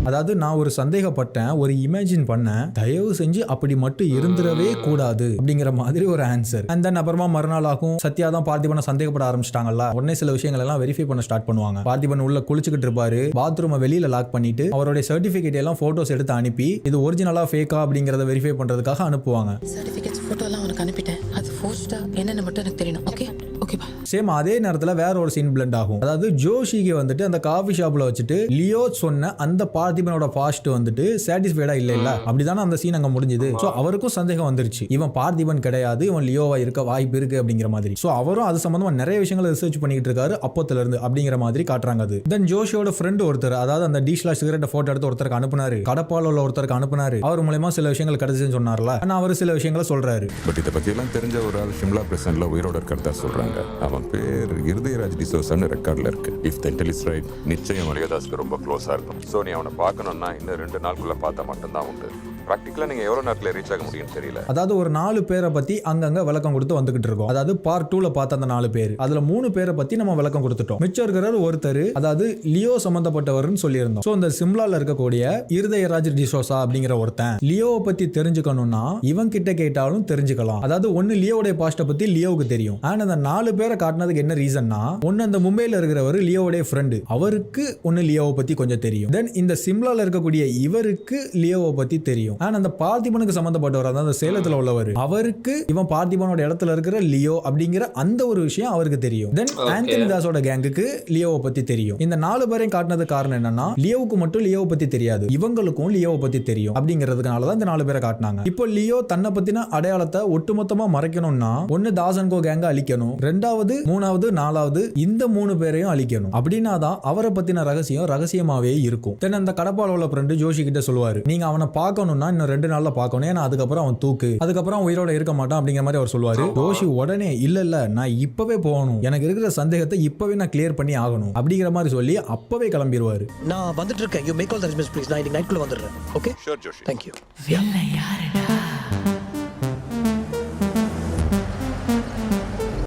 அதாவது நான் ஒரு சந்தேகப்பட்டேன், ஒரு இமேஜின் பண்ணேன், தயவு செஞ்சு அப்படி மட்டும் இருந்துடவே கூடாது அப்படிங்கிற மாதிரி ஒரு ஆன்சர். அண்ட் தென் அப்புறமா மறுநாள் ஆகும், சத்யா தான் பார்த்திபனை சந்தேகப்பட ஆரம்பிச்சிட்டாங்கல்ல. உடனே சில விஷயங்கள் எல்லாம் வெரிஃபை பண்ண ஸ்டார்ட் பண்ணுவாங்க. பார்த்திபன் உள்ள குளிச்சுக்கிட்டு இருப்பாரு, பாத்ரூமை வெளியில லாக் பண்ணிட்டு அவருடைய சர்டிபிகேட் எல்லாம் போட்டோஸ் எடுத்து அனுப்பி இது ஒரிஜினலா ஃபேக்கா அப்படிங்கறத வெரிஃபை பண்றதுக்காக அனுப்புவாங்க. சர்டிபிகேட்ஸ் போட்டோ எல்லாம் உனக்கு அனுப்பிட்டேன், அது ஃபோர்ஸ்டா என்னன்னு மட்டும் எனக்கு தெரியணும். ஓகே ஓகே பா. சேம் அதே நேரத்தில் வேற ஒரு சீன் பிளண்ட் ஆகும். அதாவது ஜோஷிக்கு வந்துட்டு அந்த காஃபி ஷாப்ல வச்சுட்டு லியோ சொன்ன அந்த பார்த்திபனோட பாஸ்ட் வந்துட்டு சாட்டிஸ்ஃபைடா இல்ல அப்படிதானே அந்த சீன் அங்க முடிஞ்சது. சோ அவருக்கும் சந்தேகம் வந்துருச்சு, இவன் பார்த்திபன் கிடையாது, இவன் லியோவா இருக்க வாய்ப்பு இருக்கு அப்படிங்கிற மாதிரி. சோ அவரும் அது சம்பந்தமா நிறைய விஷயங்களை ரிசர்ச் பண்ணிட்டு இருக்காரு அப்போத்துல இருந்து அப்படிங்கிற மாதிரி காட்டுறாங்க. அது தென் ஜோஷியோட ஃப்ரெண்ட் ஒருத்தர், அதாவது அந்த டீஸ்லா சிகரெட் போட்டோ எடுத்து ஒருத்தருக்கு அனுப்புனாரு, கடப்பால உள்ள ஒருத்தருக்கு அனுப்புனாரு. அவர் மூலமா சில விஷயங்கள் கிடைச்சுன்னு சொன்னார்ல, ஆனா அவர் சில விஷயங்களை சொல்றாரு. பட் இதை பத்தி எல்லாம் தெரிஞ்ச ஒரு ஆள் ஷிம்லா பிரசன்ட்ல உயிரோட இருக்கிறதா சொல்றாங்க. அவன் பேர் இருதயராஜ் டிசோசான்னு ரெக்கார்ட்ல இருக்கு. If the Intel is right, நிச்சயம் மரியாதாஸ்க்கு ரொம்ப க்ளோஸா இருக்கும். ஸோ நீ அவனை பார்க்கணும்னா இன்னும் 2 நாளுக்குள்ள பார்த்தா மட்டும்தான் உண்டு. ப்ராக்டிக்கலா நீங்க எவ்வளவு நேரத்துல ரீச் ஆக முடியும்னு தெரியல. அதாவது ஒரு 4 பேரை பத்தி அங்கங்க விளக்கம் கொடுத்து வந்துகிட்டு இருக்கோம். அதாவது பார்ட் 2ல பார்த்த அந்த 4 பேர், அதுல 3 பேரை பத்தி நம்ம விளக்கம் கொடுத்துட்டோம். மிச்சம் இருக்கிற ஒருத்தர், அதாவது லியோ சம்பந்தப்பட்டவர்னு சொல்லியிருந்தோம். சோ இந்த சிம்லால இருக்கக்கூடிய இருதயராஜ் டிசோசா அப்படிங்கிற ஒருத்தன் லியோவை பத்தி தெரிஞ்சுக்கணும்னா இவன் கிட்ட கேட்டாலும் தெரிஞ்சுக்கலாம். அதாவது ஒன்னு லியோவுடைய பாஸ்ட பத்தி லியோவுக்கு தெரியும். ஆனா அந்த 4 பேரை காட்டினதுக்கு என்ன ரீசன்னா, ஒன்னு அந்த மும்பைல இருக்கிறவர் லியோவுடைய ஃப்ரெண்டு, அவருக்கு ஒன்னு லியோவை பத்தி கொஞ்சம் தெரியும். தென் இந்த சிம்லால இருக்கக்கூடிய இவருக்கு லியோவை பத்தி தெரியும். ஆனா அந்த பார்த்திபனுக்கு சம்பந்தப்பட்டவர், அதாவது சேலத்துல உள்ளவர், அவருக்கு இவன் பார்த்திபனோட இடத்துல இருக்கிற லியோ அப்படிங்கிற அந்த ஒரு விஷயம் அவருக்கு தெரியும். தென் ஆந்தனி தாஸோட கேங்குக்கு லியோவை பத்தி தெரியும். இந்த 4 பேரையும் காட்டினது காரணம் என்னன்னா, லியோவுக்கு மட்டும் லியோவை பத்தி தெரியாது, இவங்களுக்கும் லியோவை பத்தி தெரியும் அப்படிங்கிறதுனால தான் இந்த 4 பேரை காட்டினாங்க. இப்போ லியோ தன்னை பத்தின அடையாளத்தை ஒட்டுமொத்தமா மறைக்கணும்னா ஒன்னு தாசன்கோ கேங்க அழிக்கணும், 2வது 3வது 4வது இந்த 3 பேரையும் அழிக்கணும். அப்படின்னா தான் அவரை பத்தின ரகசியம் ரகசியமாவே இருக்கும். தென் அந்த கடப்பால உள்ள ஃப்ரெண்டு ஜோஷி கிட்ட சொல்லுவாரு, நீங்க அவனை பார்க்கணும்னா இன்னும் 2 நாள்ல பார்க்கணும், ஏன்னா அதுக்கப்புறம் அவன் தூக்கு, அதுக்கப்புறம் உயிரோட இருக்க மாட்டான் அப்படிங்கிற மாதிரி அவர் சொல்லுவாரு. ஜோஷி உடனே இல்ல நான் இப்பவே போகணும், எனக்கு இருக்கிற சந்தேகத்தை இப்பவே நான் கிளியர் பண்ணி ஆகணும் அப்படிங்கிற மாதிரி சொல்லி அப்பவே கிளம்பிடுவாரு. நான் வந்துட்டு இருக்கேன். You make all the arrangements please. நான் இன்னைக்கு நைட்க்குள்ள வந்துடுறேன். Okay sure Joshi. Thank you.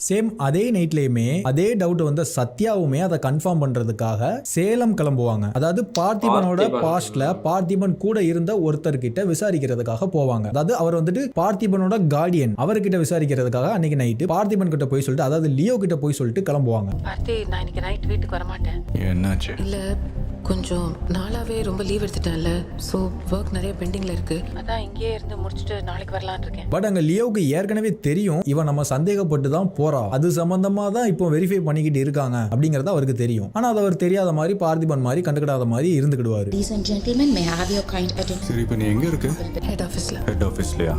Same அதே நைட்லயுமே அதே டவுட் வந்த சத்யாவுமே அதை கன்ஃபார்ம் பண்றதுக்காக சேலம் கிளம்புவாங்க. அதாவது பார்த்திபனோட பாஸ்ட்ல பார்த்திபன் கூட இருந்த ஒருத்தர்கிட்ட விசாரிக்கிறதுக்காக போவாங்க. அதாவது அவர் வந்துட்டு பார்த்திபனோட கார்டியன், அவர்கிட்ட விசாரிக்கிறதுக்காக அன்னைக்கு நைட்டு பார்த்திபன் கிட்ட போய் சொல்லிட்டு, அதாவது லியோ கிட்ட போய் சொல்லிட்டு கிளம்புவாங்க. பார்த்தி, நான் இன்னைக்கு நைட் வீட்டுக்கு வர மாட்டேன். என்னாச்சு? இல்ல, கொஞ்சம் நாளாவே ரொம்ப லீவ் எடுத்துட்டேன்ல, ஸோ ஒர்க் நிறைய பெண்டிங்ல இருக்கு. அதான் இங்கேயே இருந்து முடிச்சுட்டு நாளைக்கு வரலான்னு இருக்கேன். பட் அங்க லியோவுக்கு ஏற்கனவே தெரியும் இவன் நம்ம சந்தேகப்பட்டு தான் போறா, அது சம்பந்தமா தான் இப்போ வெரிஃபை பண்ணிக்கிட்டு இருக்காங்க அப்படிங்கறது அவருக்கு தெரியும். ஆனா அது அவர் தெரியாத மாதிரி பார்த்திபன் மாதிரி கண்டுக்கிடாத மாதிரி இருந்துக்கிடுவாரு. சரி, இப்போ நீ எங்க இருக்க? ஹெட் ஆஃபீஸ்ல. ஹெட் ஆஃபீஸ்லயா?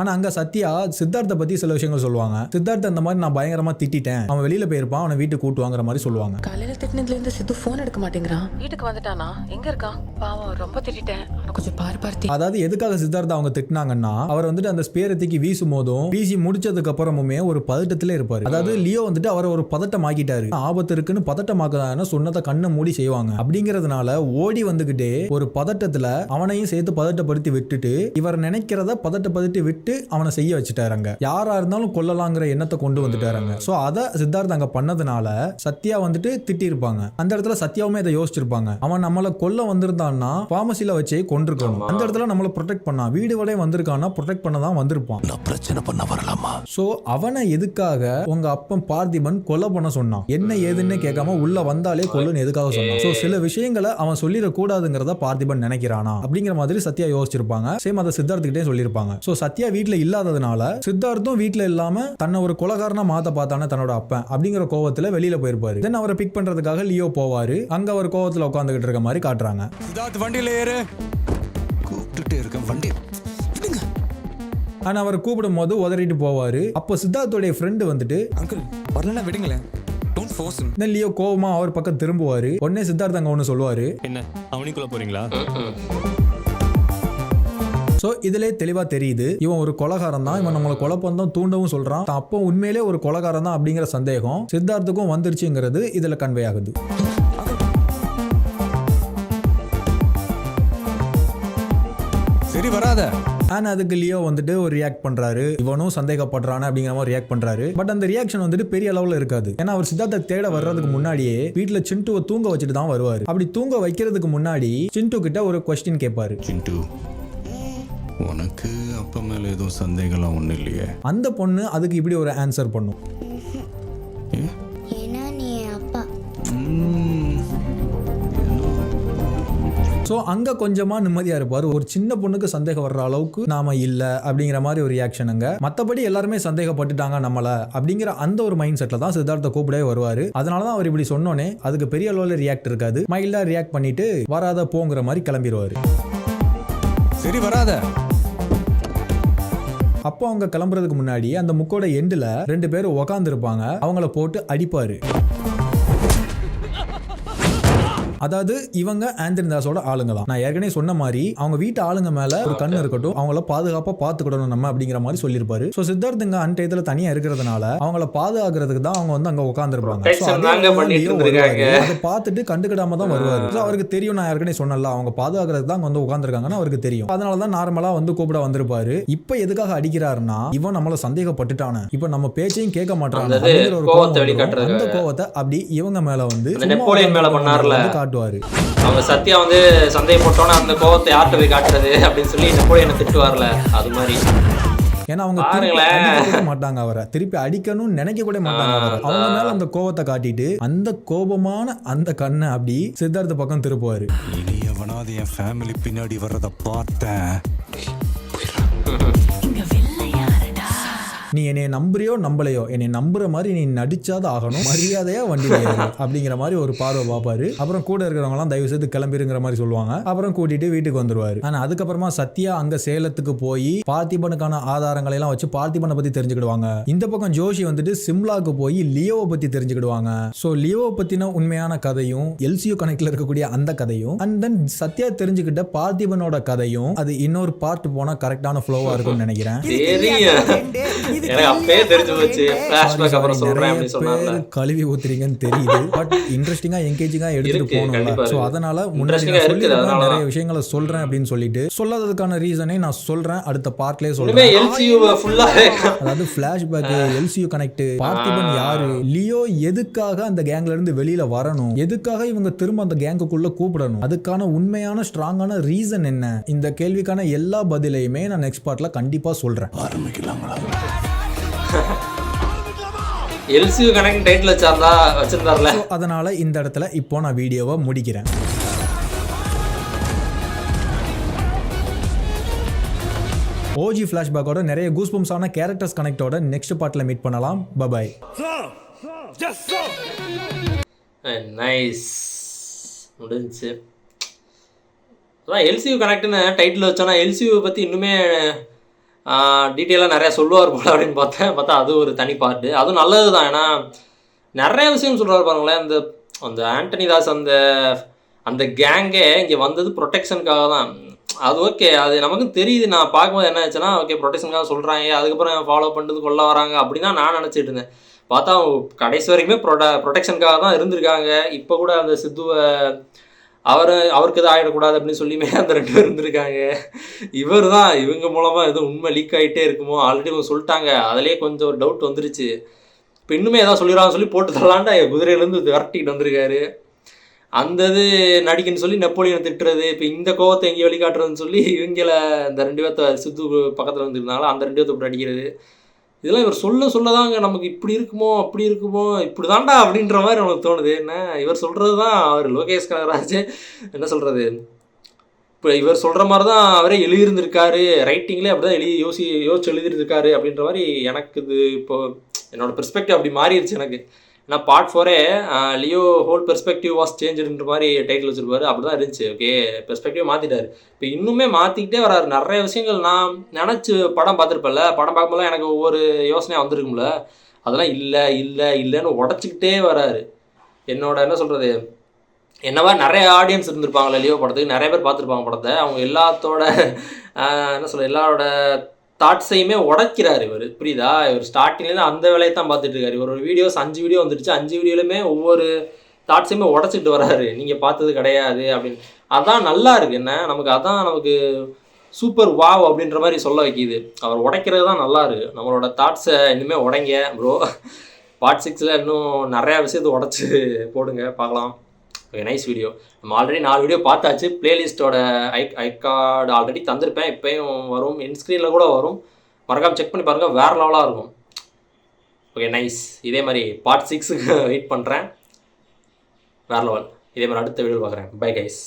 ஆனா அங்க சத்யா சித்தார்த்த பத்தி சில விஷயங்கள் சொல்லுவாங்க. சித்தார்த்த இந்த மாதிரி நான் பயங்கரமா திட்டிட்டேன், அவன் வெளியில போயிருப்பான், அவனை வீட்டுக்கு கூட்டு வாங்குற மாதிரி சொல்லுவாங்க. காலையில திட்டினதுல இருந்து சித்து போன் எடுக்க மாட்டேங்கிறான். வீட்டுக்கு வந்துட்டானா? எங்க இருக்கான்? பாவம், ரொம்ப திட்டிட்டேன். கொஞ்சம் பாரு பார்த்தி. அதாவது எதுக்காக சித்தார்த்த அவங்க திட்டினாங்கன்னா, அவர் வந்துட்டு அந்த ஸ்பேரை தூக்கி வீசும் போதும் வீசி முடிச்சதுக்கு அப்புறமுமே ஒரு பதட்டத்திலே இருப்பாரு. அதாவது லியோ வந்துட்டு அவரை ஒரு பதட்டம் ஆக்கிட்டாரு, ஆபத்து இருக்குன்னு பதட்டமாக்குறாங்க, சொன்னதை கண்ணை மூடி செய்வாங்க. அப்படிங்கறதுனால ஓடி வந்துகிட்டே ஒரு பதட்டத்துல அவனையும் சேர்த்து பதட்டப்படுத்தி விட்டுட்டு இவர் நினைக்கிறத பதட்டப்படுத்தி விட்டு அவனை செய்ய வச்சுட்டாருங்க. யாரா இருந்தாலும் கொல்லலாங்கிற எண்ணத்தை கொண்டு வந்துட்டாருங்க. சோ அத சித்தார்த்த அங்க பண்ணதுனால சத்யா வந்துட்டு திட்டி இருப்பாங்க. அந்த இடத்துல சத்யாவுமே அதை யோசிச்சிருப்பாங்க, அவன் நம்மளை கொல்ல வந்திருந்தான்னா பார்மசில வச்சே கொண்டிருக்கணும், அந்த இடத்துல நம்மளை ப்ரொடெக்ட் பண்ணா, வீடு வரை வந்திருக்கான்னா ப்ரொடெக்ட் பண்ண தான் வந்திருப்பான். நான் பிரச்சனை பண்ண வரலாமா? சோ அவனை எதுக்காக உங்க அப்பன் பார்த்திபன் கொலை பண்ண சொன்னான், என்ன ஏதுன்னு கேட்காம உள்ள வந்தாலே கொல்லுன்னு எதுக்காக சொன்னான்? சோ சில விஷயங்களை அவன் சொல்லிடக்கூடாதுங்கிறத பார்த்திபன் நினைக்கிறானா அப்படிங்கிற மாதிரி சத்யா யோசிச்சிருப்பாங்க. சேம் அதை சித்தார்த்துக்கிட்டே சொல்லியிருப்பாங்க. சோ சத்யா வீட்டுல இல்லாததுனால சித்தார்த்தும் வீட்டுல இல்லாம தன்னை ஒரு கொலைகாரனா மாத்த பார்த்தானே தன்னோட அப்பன் அப்படிங்கிற கோவத்துல வெளியில போயிருப்பாரு. தென் அவரை பிக் பண்றதுக்காக லியோ போவாரு. அங்க அவர் கோவத்துல உட்காந்துக்கிட்டு இருக்க மாதிரி காட்டுறாங்க. சித்தார்த் வண்டியில ஏறு. கூப்பிட்டுட்டே இருக்க வண்டி. ஆனா அவர் கூப்பிடும் போது உதறிட்டு போவாரு. அப்போ சித்தார்த்தோடைய ஃப்ரெண்டு வந்துட்டு, அங்கிள் வரலன்னா விடுங்களேன், don't force him. Then Leo கோவமா அவர் பக்கம் திரும்புவாரு. உடனே சித்தார்த் அங்க ஒன்னு சொல்லுவாரு, என்ன அவனிக்குள்ள போறீங்களா? சோ இதுல தெளிவா தெரியுது இவன் ஒரு கொலைகாரன் தான், இவன் நம்மளை கொலை பண்ண தூண்டவும் சொல்றான், அப்போ உண்மையிலே ஒரு கொலைகாரன் தான் அப்படிங்கிற சந்தேகம் சித்தார்த்துக்கும் வந்துருச்சுங்கிறது இதுல கன்வே ஆகுது. சரி வராத. ஆனா அதுக்கு லியோ வந்துட்டு ஒரு ரியாக்ட் பண்றாரு, இவனும் சந்தேகப்படுறானே அப்படிங்கிற மாதிரி ரியாக்ட் பண்றாரு. பட் அந்த ரியாக்ஷன் வந்துட்டு பெரிய அளவுல இருக்காது. ஏன்னா அவர் சித்தார்த்த தேட வர்றதுக்கு முன்னாடியே வீட்டுல சிண்டுவை தூங்க வச்சுட்டு தான் வருவாரு. அப்படி தூங்க வைக்கிறதுக்கு முன்னாடி சிண்டு கிட்ட ஒரு கொஸ்டின் கேட்பாரு. சிண்டு, உனக்கு அப்பா மேல எதுவும் சந்தேகம்லாம் ஒன்றும் இல்லையே? அந்த பொண்ணு அதுக்கு இப்படி ஒரு ஆன்சர் பண்ணும், ஏன்னா நீ அப்பா. ஸோ அங்கே கொஞ்சமாக நிம்மதியாக இருப்பார். ஒரு சின்ன பொண்ணுக்கு சந்தேகம் வர்ற அளவுக்கு நாம இல்லை அப்படிங்கிற மாதிரி ஒரு ரியாக்ஷனுங்க. மற்றபடி எல்லாருமே சந்தேகப்பட்டுட்டாங்க நம்மளை அப்படிங்கிற அந்த ஒரு மைண்ட் செட்டில் தான் சித்தார்த்த கூப்பிடவே வருவார். அதனால தான் அவர் இப்படி சொன்னோன்னே அதுக்கு பெரிய அளவில் ரியாக்ட் இருக்காது, மைல்டாக ரியாக்ட் பண்ணிட்டு வராத போங்கிற மாதிரி கிளம்பிடுவார். சரி வராத. அப்போ அவங்க கிளம்புறதுக்கு முன்னாடி அந்த முக்கோட எண்டில் 2 பேர் உக்காந்து இருப்பாங்க, அவங்கள போட்டு அடிப்பாரு. அதாவது இவங்க ஆந்தனி தாஸோட ஆளுங்க தான். நான் ஏற்கனவே சொன்ன மாதிரி அவங்க வீட்டு ஆளுங்க மேல ஒரு கண்ணு இருக்கட்டும், அவங்கள பாதுகாப்பா பாத்துக்கிடணும் நம்ம அப்படிங்கிற மாதிரி சொல்லியிருப்பாரு. சோ சித்தார்த் இங்க அன்டைத்துல தனியா இருக்கிறதுனால அவங்கள பாதுகாக்கிறதுக்கு தான் அவங்க வந்து அங்க உட்காந்துருப்பாங்க. அதை பார்த்துட்டு கண்டுக்கிடாம தான் வருவாரு. அவருக்கு தெரியும், நான் ஏற்கனவே சொன்னல அவங்க பாதுகாக்கிறதுக்கு தான் வந்து உட்காந்துருக்காங்கன்னு அவருக்கு தெரியும். அதனாலதான் நார்மலா வந்து கூப்பிட வந்திருப்பாரு. இப்ப எதுக்காக அடிக்கிறாருன்னா, இவன் நம்மள சந்தேகப்பட்டுட்டான, இப்ப நம்ம பேச்சையும் கேட்க மாட்டாங்க அப்படிங்கிற ஒரு அந்த கோவத்தை அப்படி இவங்க மேல வந்து காட்டுவாரு. அவங்க சத்யா வந்து சந்தேகப்பட்டோன்னா அந்த கோவத்தை யார்கிட்ட போய் காட்டுறது அப்படின்னு சொல்லி நெப்போலியனை திட்டுவார்ல, அது மாதிரி. ஏன்னா அவங்க அடிக்க மாட்டாங்க, அவரை திருப்பி அடிக்கணும்னு நினைக்க கூட மாட்டாங்க. அவங்க மேல அந்த கோவத்தை காட்டிட்டு அந்த கோபமான அந்த கண்ணை அப்படி சித்தார்த்த பக்கம் திருப்புவாரு. இனி எவனாவது என் ஃபேமிலி பின்னாடி வர்றத பார்த்தேன். நீ என்னை நம்புறியோ நம்பலையோ, என்னை நம்புற மாதிரி நீ நடிச்சாத ஆகணும், மரியாதையா வண்டியில ஏறு அப்படிங்கிற மாதிரி ஒரு பார்வை பார்ப்பாரு. அப்புறம் கூட இருக்கிறவங்க எல்லாம் தயவு செய்து கிளம்பிருங்கிற மாதிரி சொல்லுவாங்க. அப்புறம் கூட்டிட்டு வீட்டுக்கு வந்துருவாரு. ஆனா அதுக்கப்புறமா சத்யா அங்க சேலத்துக்கு போய் பார்த்திபனுக்கான ஆதாரங்களை எல்லாம் வச்சு பார்த்திபனை பத்தி தெரிஞ்சுக்கிடுவாங்க. இந்த பக்கம் ஜோஷி வந்துட்டு சிம்லாக்கு போய் லியோவை பத்தி தெரிஞ்சுக்கிடுவாங்க. சோ லியோவை பத்தின உண்மையான கதையும் எல்சியூ கனெக்ட்ல இருக்கக்கூடிய அந்த கதையும் அண்ட் தென் சத்யா தெரிஞ்சுக்கிட்ட பார்த்திபனோட கதையும் அது இன்னொரு பார்ட் போனா கரெக்டான ஃப்ளோவா இருக்கும்னு நினைக்கிறேன். கழுவி ஊத்துறீங்கன்னு தெரியுது, பட் இன்ட்ரெஸ்டிங்கா என்கேஜிங்கா எடுத்துட்டு போகணும்ல. சோ அதனால முன்னாடி நிறைய விஷயங்களை சொல்றேன் அப்படின்னு சொல்லிட்டு சொல்லாததுக்கான ரீசனே நான் சொல்றேன், அடுத்த பார்ட்லயே சொல்றேன். அதாவது பிளாஷ்பேக், எல்சியூ கனெக்ட், பார்த்திபன் யாரு, லியோ எதுக்காக அந்த கேங்ல இருந்து வெளியில வரணும், எதுக்காக இவங்க திரும்ப அந்த கேங்குக்குள்ள கூப்பிடணும், அதுக்கான உண்மையான ஸ்ட்ராங்கான ரீசன் என்ன, இந்த கேள்விக்கான எல்லா பதிலையுமே நான் நெக்ஸ்ட் பார்ட்ல கண்டிப்பா சொல்றேன். ஆரம்பிக்கலாங்களா? எல்சியூ கனெக்ட் டைட்டில் வச்சிருந்தார்ல. அதனால இந்த இடத்துல இப்போ நான் வீடியோவை முடிக்கிறேன். ஓஜி ஃபிளாஷ்பேக்கோட நிறைய கூஸ்பம்ஸான கேரக்டர்ஸ் கனெக்டோட நெக்ஸ்ட் பார்ட்ல மீட் பண்ணலாம். பை. நைஸ், முடிஞ்சிச்சு. அதான் எல்சியூ கனெக்ட்னு டைட்டில் வச்சோன்னா எல்சியூவை பற்றி இன்னுமே டீட்டெயிலாக நிறையா சொல்லுவார் போல அப்படின்னு பார்த்தா அது ஒரு தனி பார்ட்டு. அதுவும் நல்லது தான், ஏன்னா நிறைய விஷயம் சொல்கிறாரு பாருங்களேன். அந்த ஆண்டனி தாஸ் அந்த கேங்கே இங்கே வந்தது ப்ரொடெக்ஷனுக்காக தான். அது ஓகே, அது நமக்கும் தெரியுது. நான் பார்க்கும்போது என்ன ஆச்சுன்னா, ஓகே ப்ரொடெக்ஷனுக்காக சொல்கிறாங்க, அதுக்கப்புறம் ஃபாலோ பண்ணிட்டு கொள்ள வராங்க அப்படி தான் நான் நினச்சிட்டு இருந்தேன். பார்த்தா கடைசி வரைக்குமே ப்ரொடெக்ஷனுக்காக தான் இருந்திருக்காங்க. இப்போ கூட அந்த சித்துவை அவருக்கு எதுவும் ஆகிடக்கூடாது அப்படின்னு சொல்லியுமே அந்த 2 பேர் இருந்திருக்காங்க. இவர் தான் இவங்க மூலமாக எதுவும் உண்மை லீக் ஆகிட்டே இருக்குமோ, ஆல்ரெடி அவங்க சொல்லிட்டாங்க, அதிலே கொஞ்சம் ஒரு டவுட் வந்துருச்சு. இப்போ இன்னுமே எதாவது சொல்லிடுறாங்க சொல்லி போட்டு தரலான்ட்டு குதிரையிலேருந்து விரட்டிட்டு வந்திருக்காரு. அந்த இது நடிக்குன்னு சொல்லி நெப்போலியனை திட்டுறது, இப்போ இந்த கோவத்தை எங்கேயும் வெளிக்காட்டுறதுன்னு சொல்லி இவங்களை இந்த 2 பேர்த்த சித்து பக்கத்தில் வந்துருந்தாங்களோ அந்த 2 பேர்த்த இப்படி அடிக்கிறது, இதெல்லாம் இவர் சொல்லதாங்க நமக்கு இப்படி இருக்குமோ அப்படி இருக்குமோ இப்படி தாண்டா அப்படின்ற மாதிரி நமக்கு தோணுது. என்ன இவர் சொல்கிறது தான், அவர் லோகேஷ் கனகராஜ் என்ன சொல்கிறது, இப்போ இவர் சொல்கிற மாதிரி தான் அவரே எழுதியிருந்திருக்காரு, ரைட்டிங்லேயே அப்படி தான் யோசிச்சு எழுதியிருக்காரு அப்படின்ற மாதிரி எனக்கு இது இப்போது என்னோடய பெர்ஸ்பெக்டிவ் அப்படி மாறிடுச்சு எனக்கு. ஏன்னா part 4 Leo whole perspective was சேஞ்சுன்ற மாதிரி டைட்டில் வச்சுருப்பாரு. அப்படி தான் இருந்துச்சு. ஓகே, பெர்ஸ்பெக்டிவ் மாற்றிட்டார். இப்போ இன்னுமே மாற்றிக்கிட்டே வராரு. நிறைய விஷயங்கள் நான் நினச்சி படம் பார்த்துருப்பேன்ல, படம் பார்க்கும்போது எனக்கு ஒவ்வொரு யோசனையாக வந்திருக்கும்ல, அதெல்லாம் இல்லைன்னு உடச்சிக்கிட்டே வராரு. என்ன சொல்கிறது, என்னவா நிறைய ஆடியன்ஸ் இருந்திருப்பாங்களே லியோ படத்துக்கு, நிறைய பேர் பார்த்துருப்பாங்க படத்தை. அவங்க எல்லாரோட தாட்ஸையுமே உடைக்கிறார் இவர், புரியுதா? இவர் ஸ்டார்டிங்லேருந்து அந்த வேலையை தான் பார்த்துட்டு இருக்காரு. இவர் ஒரு வீடியோஸ் 5 வீடியோ வந்துருச்சு, 5 வீடியோலுமே ஒவ்வொரு தாட்ஸையுமே உடச்சிட்டு வராரு. நீங்கள் பார்த்தது கிடையாது அப்படின்னு. அதான் நல்லா இருக்குது. என்ன நமக்கு சூப்பர் வாவ் அப்படின்ற மாதிரி சொல்ல வைக்கிது. அவர் உடைக்கிறது தான் நல்லா இருக்குது. நம்மளோட தாட்ஸை இன்னுமே உடைங்க ப்ரோ. பார்ட் 6 இன்னும் நிறையா விஷயத்தை உடச்சி போடுங்க, பார்க்கலாம். Okay, nice video. நம்ம ஆல்ரெடி 4 வீடியோ பார்த்தாச்சு. பிளேலிஸ்ட்டோட ஐ கார்டு ஆல்ரெடி தந்திருப்பேன், இப்போயும் வரும், என் ஸ்க்ரீனில் கூட வரும். மறக்காமல் செக் பண்ணி பாருங்கள், வேறு லெவலாக இருக்கும். Okay, nice. இதே மாதிரி பார்ட் 6க்கு வெயிட் பண்ணுறேன். வேறு லெவல். இதே மாதிரி அடுத்த வீடியோ பார்க்குறேன். Bye guys.